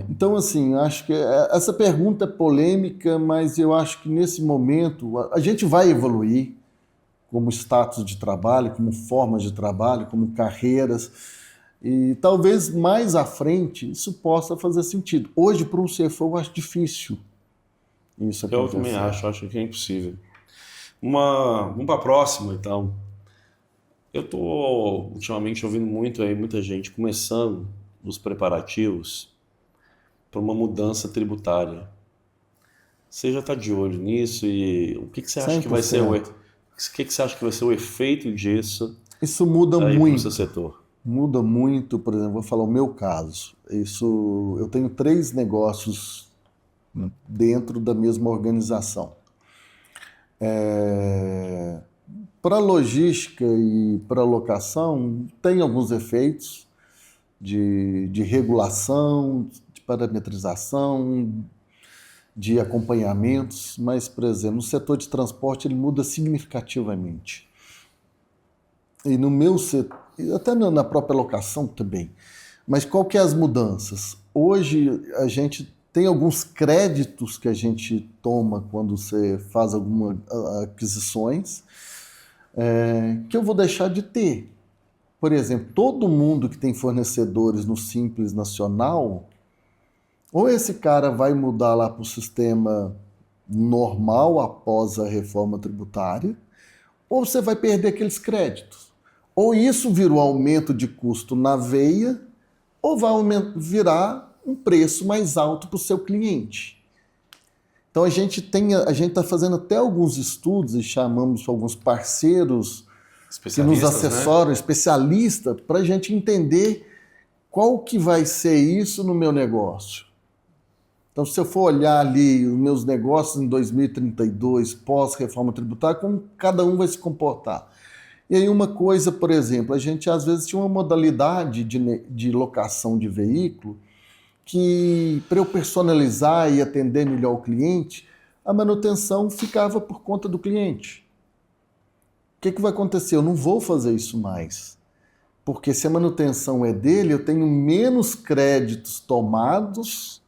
Então, assim, acho que essa pergunta é polêmica, mas eu acho que nesse momento a gente vai evoluir como status de trabalho, como formas de trabalho, como carreiras, e talvez mais à frente isso possa fazer sentido. Hoje, para um CFO, eu acho difícil isso Eu também acontecer. acho que é impossível. Vamos para a próxima, então. Eu estou ultimamente ouvindo muito aí, muita gente começando os preparativos para uma mudança tributária. Você já está de olho nisso e o que que você acha que vai ser 100%. que você acha que vai ser o efeito disso Isso muda aí para o seu muito. setor? Muda muito, por exemplo, vou falar o meu caso. Eu tenho 3 negócios dentro da mesma organização. Para logística e para locação, tem alguns efeitos de regulação, de parametrização, de acompanhamentos, mas, por exemplo, no setor de transporte ele muda significativamente. E no meu setor, até na própria locação também. Mas qual que é as mudanças? Hoje a gente tem alguns créditos que a gente toma quando você faz algumas aquisições, que eu vou deixar de ter. Por exemplo, todo mundo que tem fornecedores no Simples Nacional, ou esse cara vai mudar lá para o sistema normal após a reforma tributária, ou você vai perder aqueles créditos. Ou isso virou aumento de custo na veia, ou vai virar um preço mais alto para o seu cliente. Então a gente está fazendo até alguns estudos e chamamos alguns parceiros que nos assessoram, especialistas, para a gente entender qual que vai ser isso no meu negócio. Então, se eu for olhar ali os meus negócios em 2032, pós-reforma tributária, como cada um vai se comportar. E aí uma coisa, por exemplo, a gente às vezes tinha uma modalidade de locação de veículo que, para eu personalizar e atender melhor o cliente, a manutenção ficava por conta do cliente. O que vai acontecer? Eu não vou fazer isso mais. Porque se a manutenção é dele, eu tenho menos créditos tomados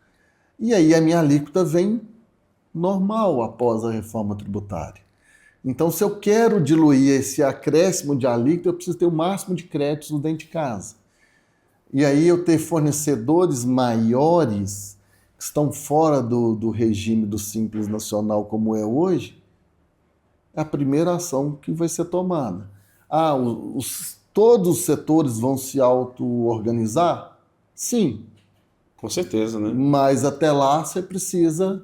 e aí a minha alíquota vem normal após a reforma tributária. Então, se eu quero diluir esse acréscimo de alíquota, eu preciso ter o máximo de créditos dentro de casa. E aí eu ter fornecedores maiores que estão fora do regime do Simples Nacional como é hoje, é a primeira ação que vai ser tomada. Todos os setores vão se auto-organizar? Sim. Com certeza, né? Mas até lá você precisa...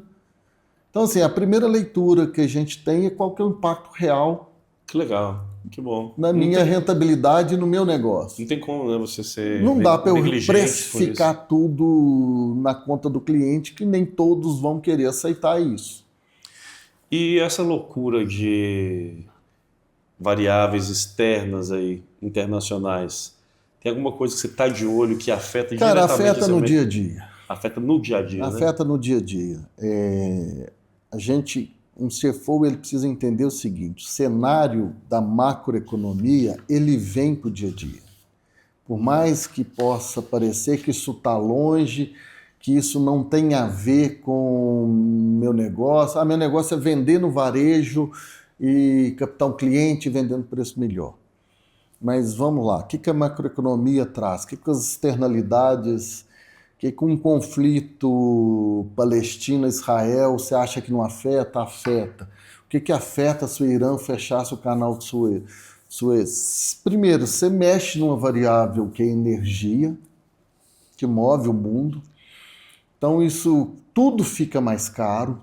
Então, assim, a primeira leitura que a gente tem é qual que é o impacto real. Que legal, que bom. Na minha rentabilidade e no meu negócio. Não tem como, né, você ser Não dá para eu negligente precificar tudo na conta do cliente, que nem todos vão querer aceitar isso. E essa loucura de variáveis externas aí, internacionais, tem alguma coisa que você está de olho que afeta Cara, diretamente afeta no dia a dia. Afeta no dia a dia, Afeta no dia a dia. Um CFO, ele precisa entender o seguinte: o cenário da macroeconomia, ele vem para o dia a dia. Por mais que possa parecer que isso está longe, que isso não tem a ver com meu negócio. Meu negócio é vender no varejo e captar um cliente vendendo preço melhor. Mas vamos lá, o que a macroeconomia traz? O que as externalidades, com um conflito Palestina-Israel, você acha que não afeta? Afeta. O que afeta se o Irã fechasse o canal de Suez? Primeiro, você mexe numa variável que é energia, que move o mundo. Então isso tudo fica mais caro.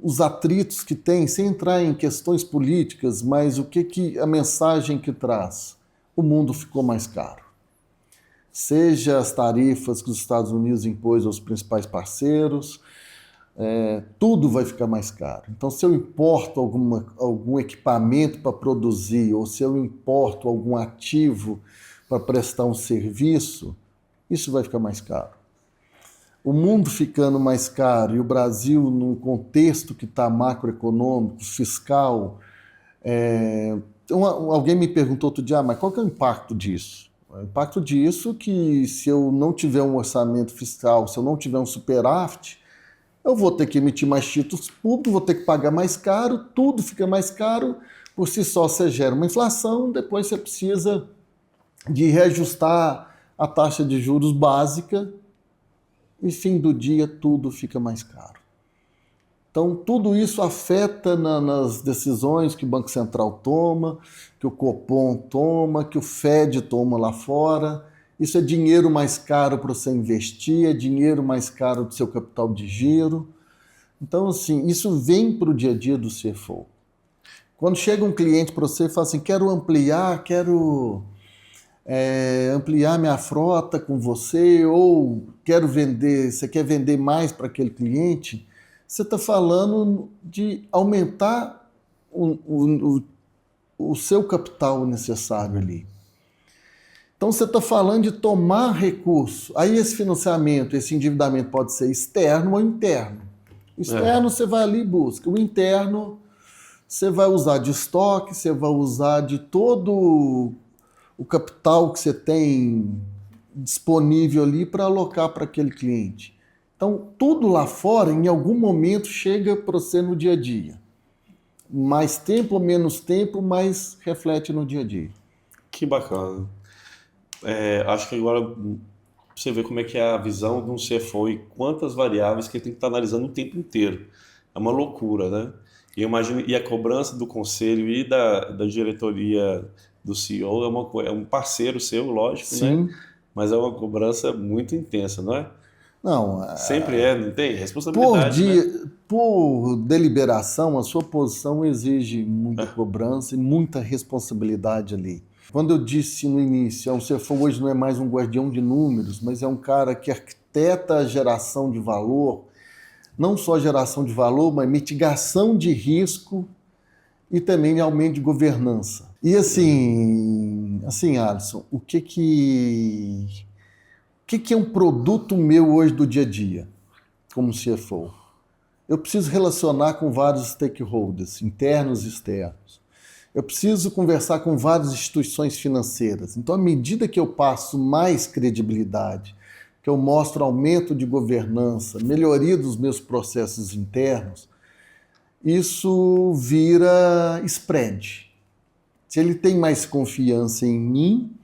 Os atritos que tem, sem entrar em questões políticas, mas a mensagem que traz? O mundo ficou mais caro. Seja as tarifas que os Estados Unidos impôs aos principais parceiros, tudo vai ficar mais caro. Então, se eu importo algum equipamento para produzir, ou se eu importo algum ativo para prestar um serviço, isso vai ficar mais caro. O mundo ficando mais caro e o Brasil, num contexto que está macroeconômico, fiscal. Alguém me perguntou outro dia, mas qual que é o impacto disso? O impacto disso é que se eu não tiver um orçamento fiscal, se eu não tiver um superávit, eu vou ter que emitir mais títulos públicos, vou ter que pagar mais caro, tudo fica mais caro. Por si só, você gera uma inflação, depois você precisa de reajustar a taxa de juros básica e, fim do dia, tudo fica mais caro. Então, tudo isso afeta nas decisões que o Banco Central toma, que o Copom toma, que o Fed toma lá fora. Isso é dinheiro mais caro para você investir, é dinheiro mais caro do seu capital de giro. Então, assim, isso vem para o dia a dia do CFO. Quando chega um cliente para você e fala assim, quero ampliar minha frota com você, ou quero vender, você quer vender mais para aquele cliente, você está falando de aumentar o seu capital necessário ali. Então você está falando de tomar recurso. Aí esse financiamento, esse endividamento pode ser externo ou interno. O externo você vai ali e busca. O interno você vai usar de estoque, você vai usar de todo o capital que você tem disponível ali para alocar para aquele cliente. Então tudo lá fora, em algum momento, chega para você no dia a dia. Mais tempo ou menos tempo, mas reflete no dia a dia. Que bacana. Acho que agora você vê como é que é a visão de um CFO e quantas variáveis que ele tem que estar analisando o tempo inteiro. É uma loucura, né? E eu imagino, e a cobrança do conselho e da diretoria do CEO é um parceiro seu, lógico, Sim. né? Mas é uma cobrança muito intensa, não é? Não, Sempre não tem? Responsabilidade, né? Por deliberação, a sua posição exige muita cobrança e muita responsabilidade ali. Quando eu disse no início, um CFO hoje não é mais um guardião de números, mas é um cara que arquiteta a geração de valor, não só geração de valor, mas mitigação de risco e também aumento de governança. E assim, Alisson, o que é um produto meu hoje do dia a dia, como CFO? Eu preciso relacionar com vários stakeholders, internos e externos. Eu preciso conversar com várias instituições financeiras. Então, à medida que eu passo mais credibilidade, que eu mostro aumento de governança, melhoria dos meus processos internos, isso vira spread. Se ele tem mais confiança em mim,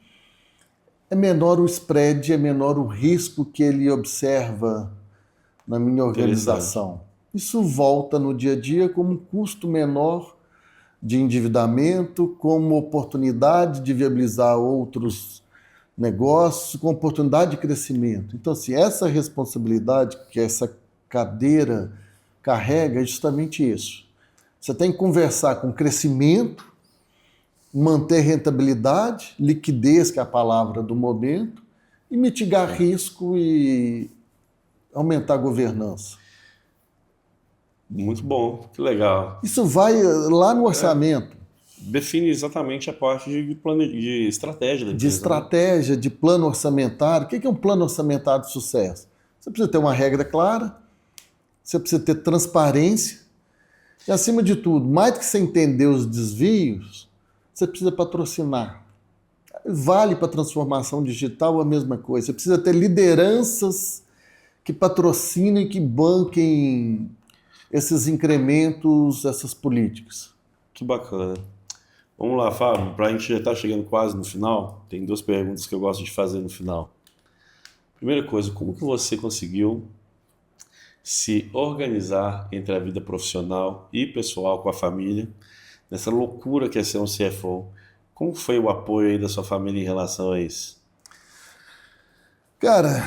é menor o spread, é menor o risco que ele observa na minha organização. Isso volta no dia a dia como um custo menor de endividamento, como oportunidade de viabilizar outros negócios, com oportunidade de crescimento. Então, assim, essa responsabilidade que essa cadeira carrega é justamente isso. Você tem que conversar com crescimento, manter rentabilidade, liquidez, que é a palavra do momento, e mitigar risco e aumentar a governança. Muito bom, que legal. Isso vai lá no orçamento. Define exatamente a parte de estratégia da empresa. De estratégia, de plano orçamentário. O que é um plano orçamentário de sucesso? Você precisa ter uma regra clara, você precisa ter transparência, e acima de tudo, mais do que você entender os desvios, você precisa patrocinar. Vale para a transformação digital a mesma coisa. Você precisa ter lideranças que patrocinem, que banquem esses incrementos, essas políticas. Que bacana. Vamos lá, Fábio, para a gente já estar chegando quase no final, tem 2 perguntas que eu gosto de fazer no final. Primeira coisa, como que você conseguiu se organizar entre a vida profissional e pessoal com a família, nessa loucura que é ser um CFO? Como foi o apoio aí da sua família em relação a isso? Cara,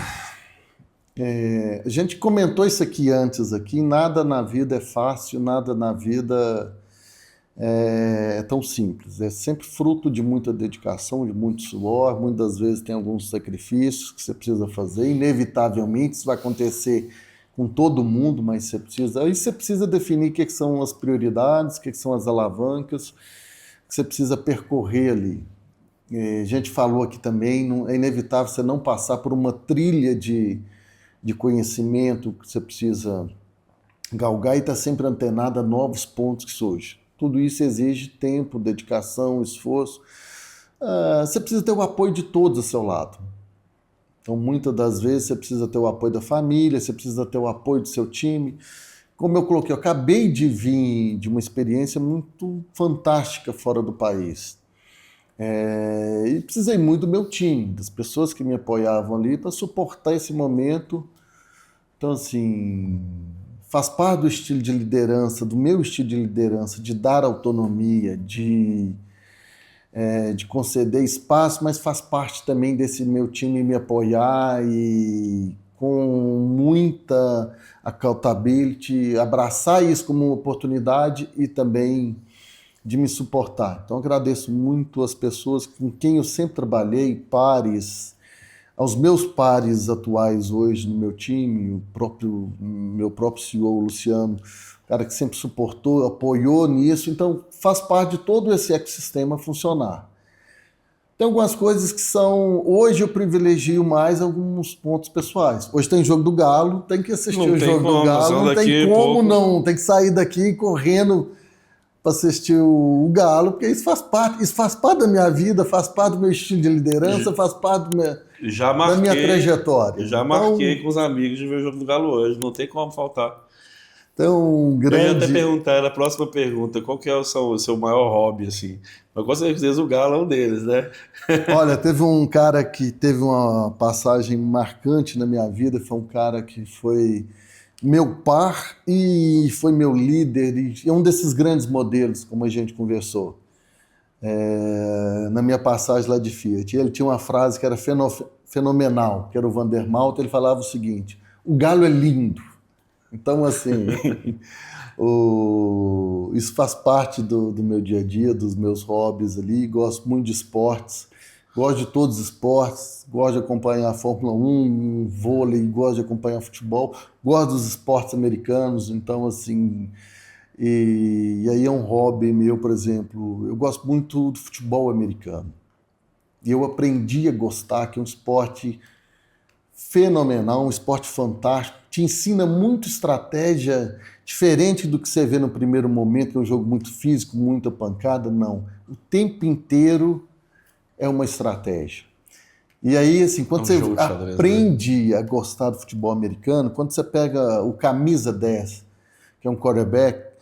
a gente comentou isso aqui antes, nada na vida é fácil, nada na vida é tão simples. É sempre fruto de muita dedicação, de muito suor, muitas vezes tem alguns sacrifícios que você precisa fazer, inevitavelmente isso vai acontecer com todo mundo, mas você precisa definir o que são as prioridades, o que são as alavancas, que você precisa percorrer ali. A gente falou aqui também, é inevitável você não passar por uma trilha de conhecimento que você precisa galgar e estar sempre antenado a novos pontos que surgem. Tudo isso exige tempo, dedicação, esforço. Você precisa ter o apoio de todos ao seu lado. Então, muitas das vezes, você precisa ter o apoio da família, você precisa ter o apoio do seu time. Como eu coloquei, eu acabei de vir de uma experiência muito fantástica fora do país. E precisei muito do meu time, das pessoas que me apoiavam ali para suportar esse momento. Então, assim, faz parte do estilo de liderança, do meu estilo de liderança, de dar autonomia, de conceder espaço, mas faz parte também desse meu time me apoiar e com muita accountability, abraçar isso como uma oportunidade e também de me suportar. Então agradeço muito as pessoas com quem eu sempre trabalhei, pares, aos meus pares atuais hoje no meu time, meu próprio CEO, Luciano, cara que sempre suportou, apoiou nisso, então faz parte de todo esse ecossistema funcionar. Tem algumas coisas que são... Hoje eu privilegio mais alguns pontos pessoais. Hoje tem jogo do Galo, tem que assistir o jogo do Galo, não tem como não, tem que sair daqui correndo para assistir o Galo, porque isso faz parte da minha vida, faz parte do meu estilo de liderança, faz parte da minha trajetória. Já marquei com os amigos de ver o jogo do Galo hoje, não tem como faltar. Então, Eu ia até perguntar, na próxima pergunta, qual que é o seu maior hobby, assim? Mas com certeza o Galo é um deles, né? Olha, teve um cara que teve uma passagem marcante na minha vida, foi um cara que foi meu par e foi meu líder, e é um desses grandes modelos, como a gente conversou, na minha passagem lá de Fiat. Ele tinha uma frase que era fenomenal, que era o Vandermaut, ele falava o seguinte: o Galo é lindo. Então, assim, isso faz parte do meu dia a dia, dos meus hobbies ali. Gosto muito de esportes, gosto de todos os esportes, gosto de acompanhar a Fórmula 1, vôlei, gosto de acompanhar futebol, gosto dos esportes americanos. Então, assim, e aí é um hobby meu, por exemplo, eu gosto muito do futebol americano. E eu aprendi a gostar, que é um esporte fenomenal, um esporte fantástico, te ensina muito estratégia, diferente do que você vê no primeiro momento, que é um jogo muito físico, muita pancada. Não, o tempo inteiro é uma estratégia. E aí, assim, quando você aprende a gostar do futebol americano, quando você pega o camisa 10, que é um quarterback,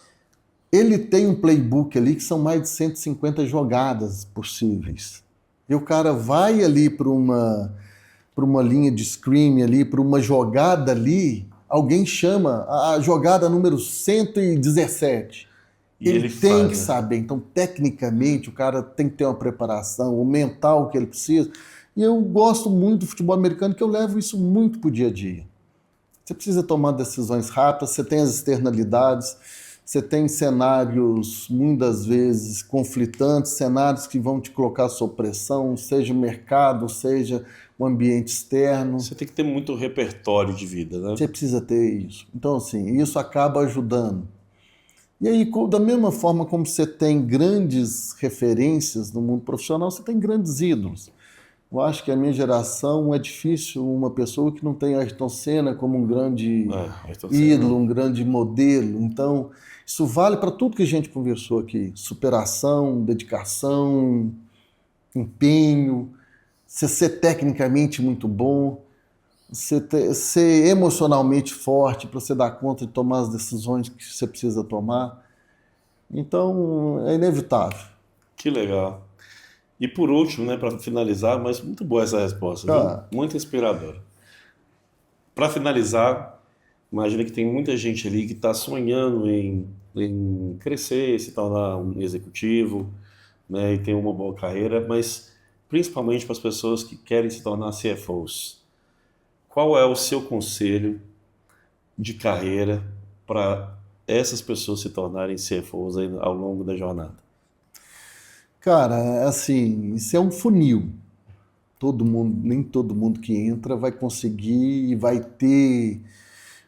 ele tem um playbook ali que são mais de 150 jogadas possíveis. E o cara vai ali para uma linha de screen ali, para uma jogada ali, alguém chama a jogada número 117. Ele tem que saber. Então, tecnicamente, o cara tem que ter uma preparação, o mental que ele precisa. E eu gosto muito do futebol americano, que eu levo isso muito para o dia a dia. Você precisa tomar decisões rápidas, você tem as externalidades, você tem cenários, muitas vezes, conflitantes, cenários que vão te colocar sob pressão, seja o mercado, seja o ambiente externo. Você tem que ter muito repertório de vida, né? Você precisa ter isso. Então, assim, isso acaba ajudando. E aí, da mesma forma como você tem grandes referências no mundo profissional, você tem grandes ídolos. Eu acho que a minha geração é difícil uma pessoa que não tem Ayrton Senna como um grande ídolo, um grande modelo. Então, isso vale para tudo que a gente conversou aqui. Superação, dedicação, empenho, você ser tecnicamente muito bom, ser emocionalmente forte para você dar conta de tomar as decisões que você precisa tomar. Então, é inevitável. Que legal. E por último, né, para finalizar, mas muito boa essa resposta, viu? Muito inspiradora. Para finalizar, imagina que tem muita gente ali que está sonhando em crescer, se tornar um executivo, né, e ter uma boa carreira, mas principalmente para as pessoas que querem se tornar CFOs. Qual é o seu conselho de carreira para essas pessoas se tornarem CFOs ao longo da jornada? Cara, assim, isso é um funil. Nem todo mundo que entra vai conseguir e vai ter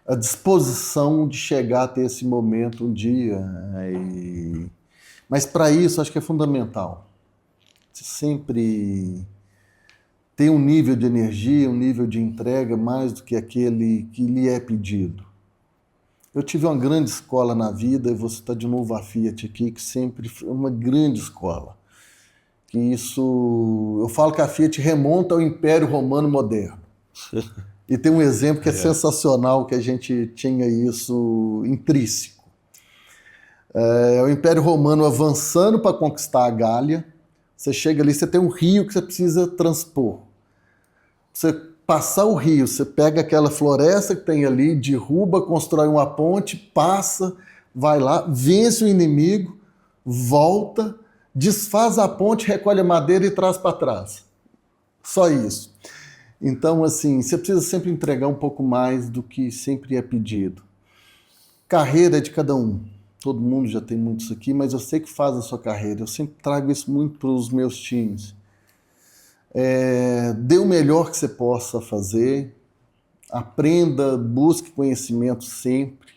a disposição de chegar até esse momento um dia. Mas para isso, acho que é fundamental. Você sempre ter um nível de energia, um nível de entrega mais do que aquele que lhe é pedido. Eu tive uma grande escola na vida, e vou citar de novo a Fiat aqui, que sempre foi uma grande escola. Que isso, eu falo que a Fiat remonta ao Império Romano moderno. E tem um exemplo que é sensacional, que a gente tinha isso intrínseco. É o Império Romano avançando para conquistar a Gália. Você chega ali, você tem um rio que você precisa transpor. Você passar o rio, você pega aquela floresta que tem ali, derruba, constrói uma ponte, passa, vai lá, vence o inimigo, volta, desfaz a ponte, recolhe a madeira e traz para trás. Só isso. Então, assim, você precisa sempre entregar um pouco mais do que sempre é pedido. Carreira é de cada um. Todo mundo já tem muito isso aqui, mas eu sei que faz a sua carreira. Eu sempre trago isso muito para os meus times. Dê o melhor que você possa fazer. Aprenda, busque conhecimento sempre.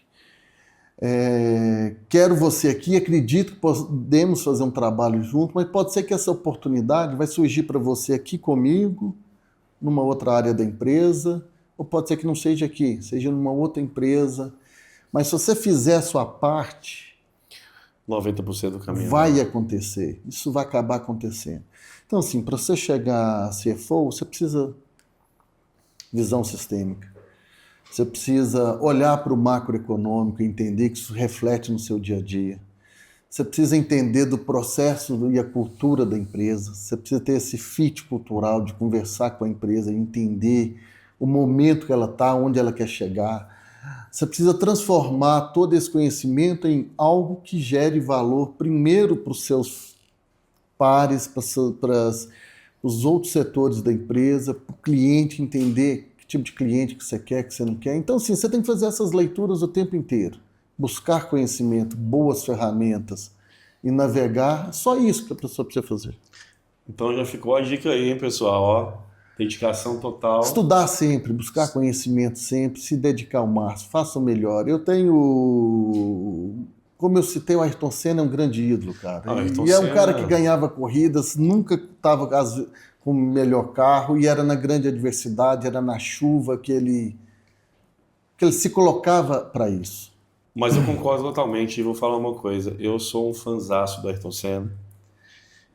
Quero você aqui, acredito que podemos fazer um trabalho junto, mas pode ser que essa oportunidade vai surgir para você aqui comigo, numa outra área da empresa, ou pode ser que não seja aqui, seja numa outra empresa. Mas se você fizer a sua parte, 90% do caminho vai acontecer. Isso vai acabar acontecendo. Então, assim, para você chegar a CFO, você precisa visão sistêmica. Você precisa olhar para o macroeconômico e entender que isso reflete no seu dia a dia. Você precisa entender do processo e a cultura da empresa. Você precisa ter esse fit cultural de conversar com a empresa e entender o momento que ela está, onde ela quer chegar. Você precisa transformar todo esse conhecimento em algo que gere valor primeiro para os seus pares, para os outros setores da empresa, para o cliente entender que tipo de cliente que você quer, que você não quer. Então, sim, você tem que fazer essas leituras o tempo inteiro. Buscar conhecimento, boas ferramentas e navegar. Só isso que a pessoa precisa fazer. Então já ficou a dica aí, hein, pessoal? Ó, dedicação total. Estudar sempre, buscar conhecimento sempre, se dedicar ao máximo, faça o melhor. Eu tenho, como eu citei, o Ayrton Senna é um grande ídolo, cara. E é um cara que ganhava corridas, nunca estava com o melhor carro, e era na grande adversidade, era na chuva que ele se colocava para isso. Mas eu concordo totalmente e vou falar uma coisa. Eu sou um fanzaço do Ayrton Senna.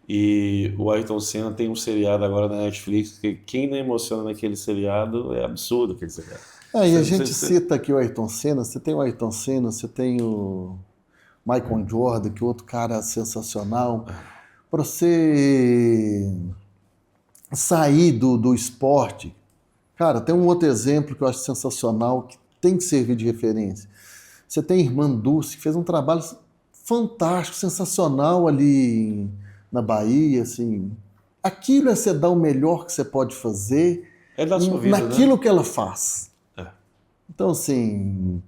E o Ayrton Senna tem um seriado agora na Netflix que quem não emociona naquele seriado é absurdo aquele seriado. E a gente cita aqui o Ayrton Senna, você tem o Ayrton Senna, você tem o Michael Jordan, que é outro cara sensacional. Para você sair do esporte, cara, tem um outro exemplo que eu acho sensacional, que tem que servir de referência. Você tem a irmã Dulce, que fez um trabalho fantástico, sensacional ali na Bahia, assim. Aquilo é você dar o melhor que você pode fazer da sua vida, naquilo que ela faz. Então, assim,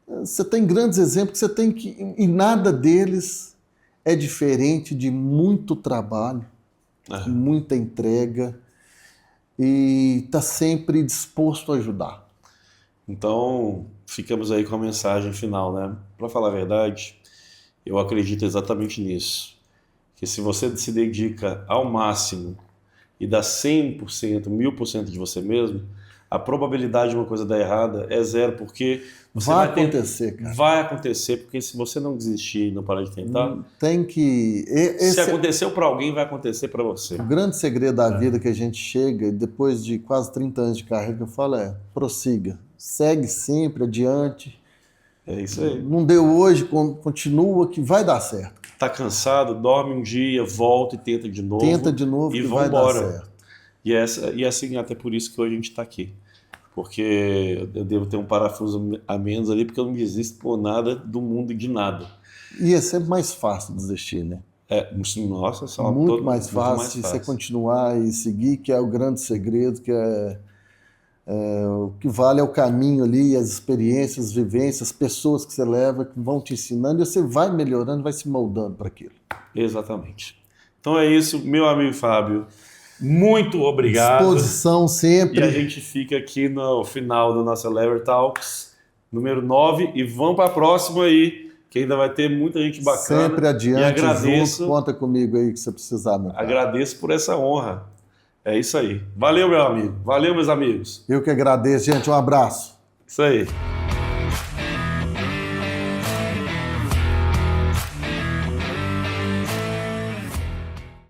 você tem grandes exemplos que você tem que... E nada deles é diferente de muito trabalho, muita entrega e está sempre disposto a ajudar. Então, ficamos aí com a mensagem final, né? Para falar a verdade, eu acredito exatamente nisso. Que se você se dedica ao máximo e dá 100%, 1000% de você mesmo, a probabilidade de uma coisa dar errada é zero, porque você vai acontecer, cara. Vai acontecer, porque se você não desistir e não parar de tentar, tem que... Se aconteceu para alguém, vai acontecer para você. O grande segredo da vida que a gente chega, depois de quase 30 anos de carreira, que eu falo prossiga. Segue sempre adiante. É isso aí. Não deu hoje, continua que vai dar certo. Tá cansado, dorme um dia, volta e tenta de novo. Tenta de novo e que vai dar certo. E assim, até por isso que hoje a gente está aqui. Porque eu devo ter um parafuso a menos ali, porque eu não desisto por nada do mundo de nada. E é sempre mais fácil desistir, né? Nossa, só muito mais fácil você continuar e seguir, que é o grande segredo, que o que vale é o caminho ali, as experiências, as vivências, as pessoas que você leva, que vão te ensinando, e você vai melhorando, vai se moldando para aquilo. Exatamente. Então é isso, meu amigo Fábio. Muito obrigado. Disposição sempre. E a gente fica aqui no final do nosso Lever Talks. número 9, e vamos para a próxima aí, que ainda vai ter muita gente bacana. Sempre adiante, e agradeço, junto, conta comigo aí que você precisar, meu pai. Agradeço por essa honra. É isso aí. Valeu, meu amigo. Valeu, meus amigos. Eu que agradeço, gente. Um abraço. Isso aí.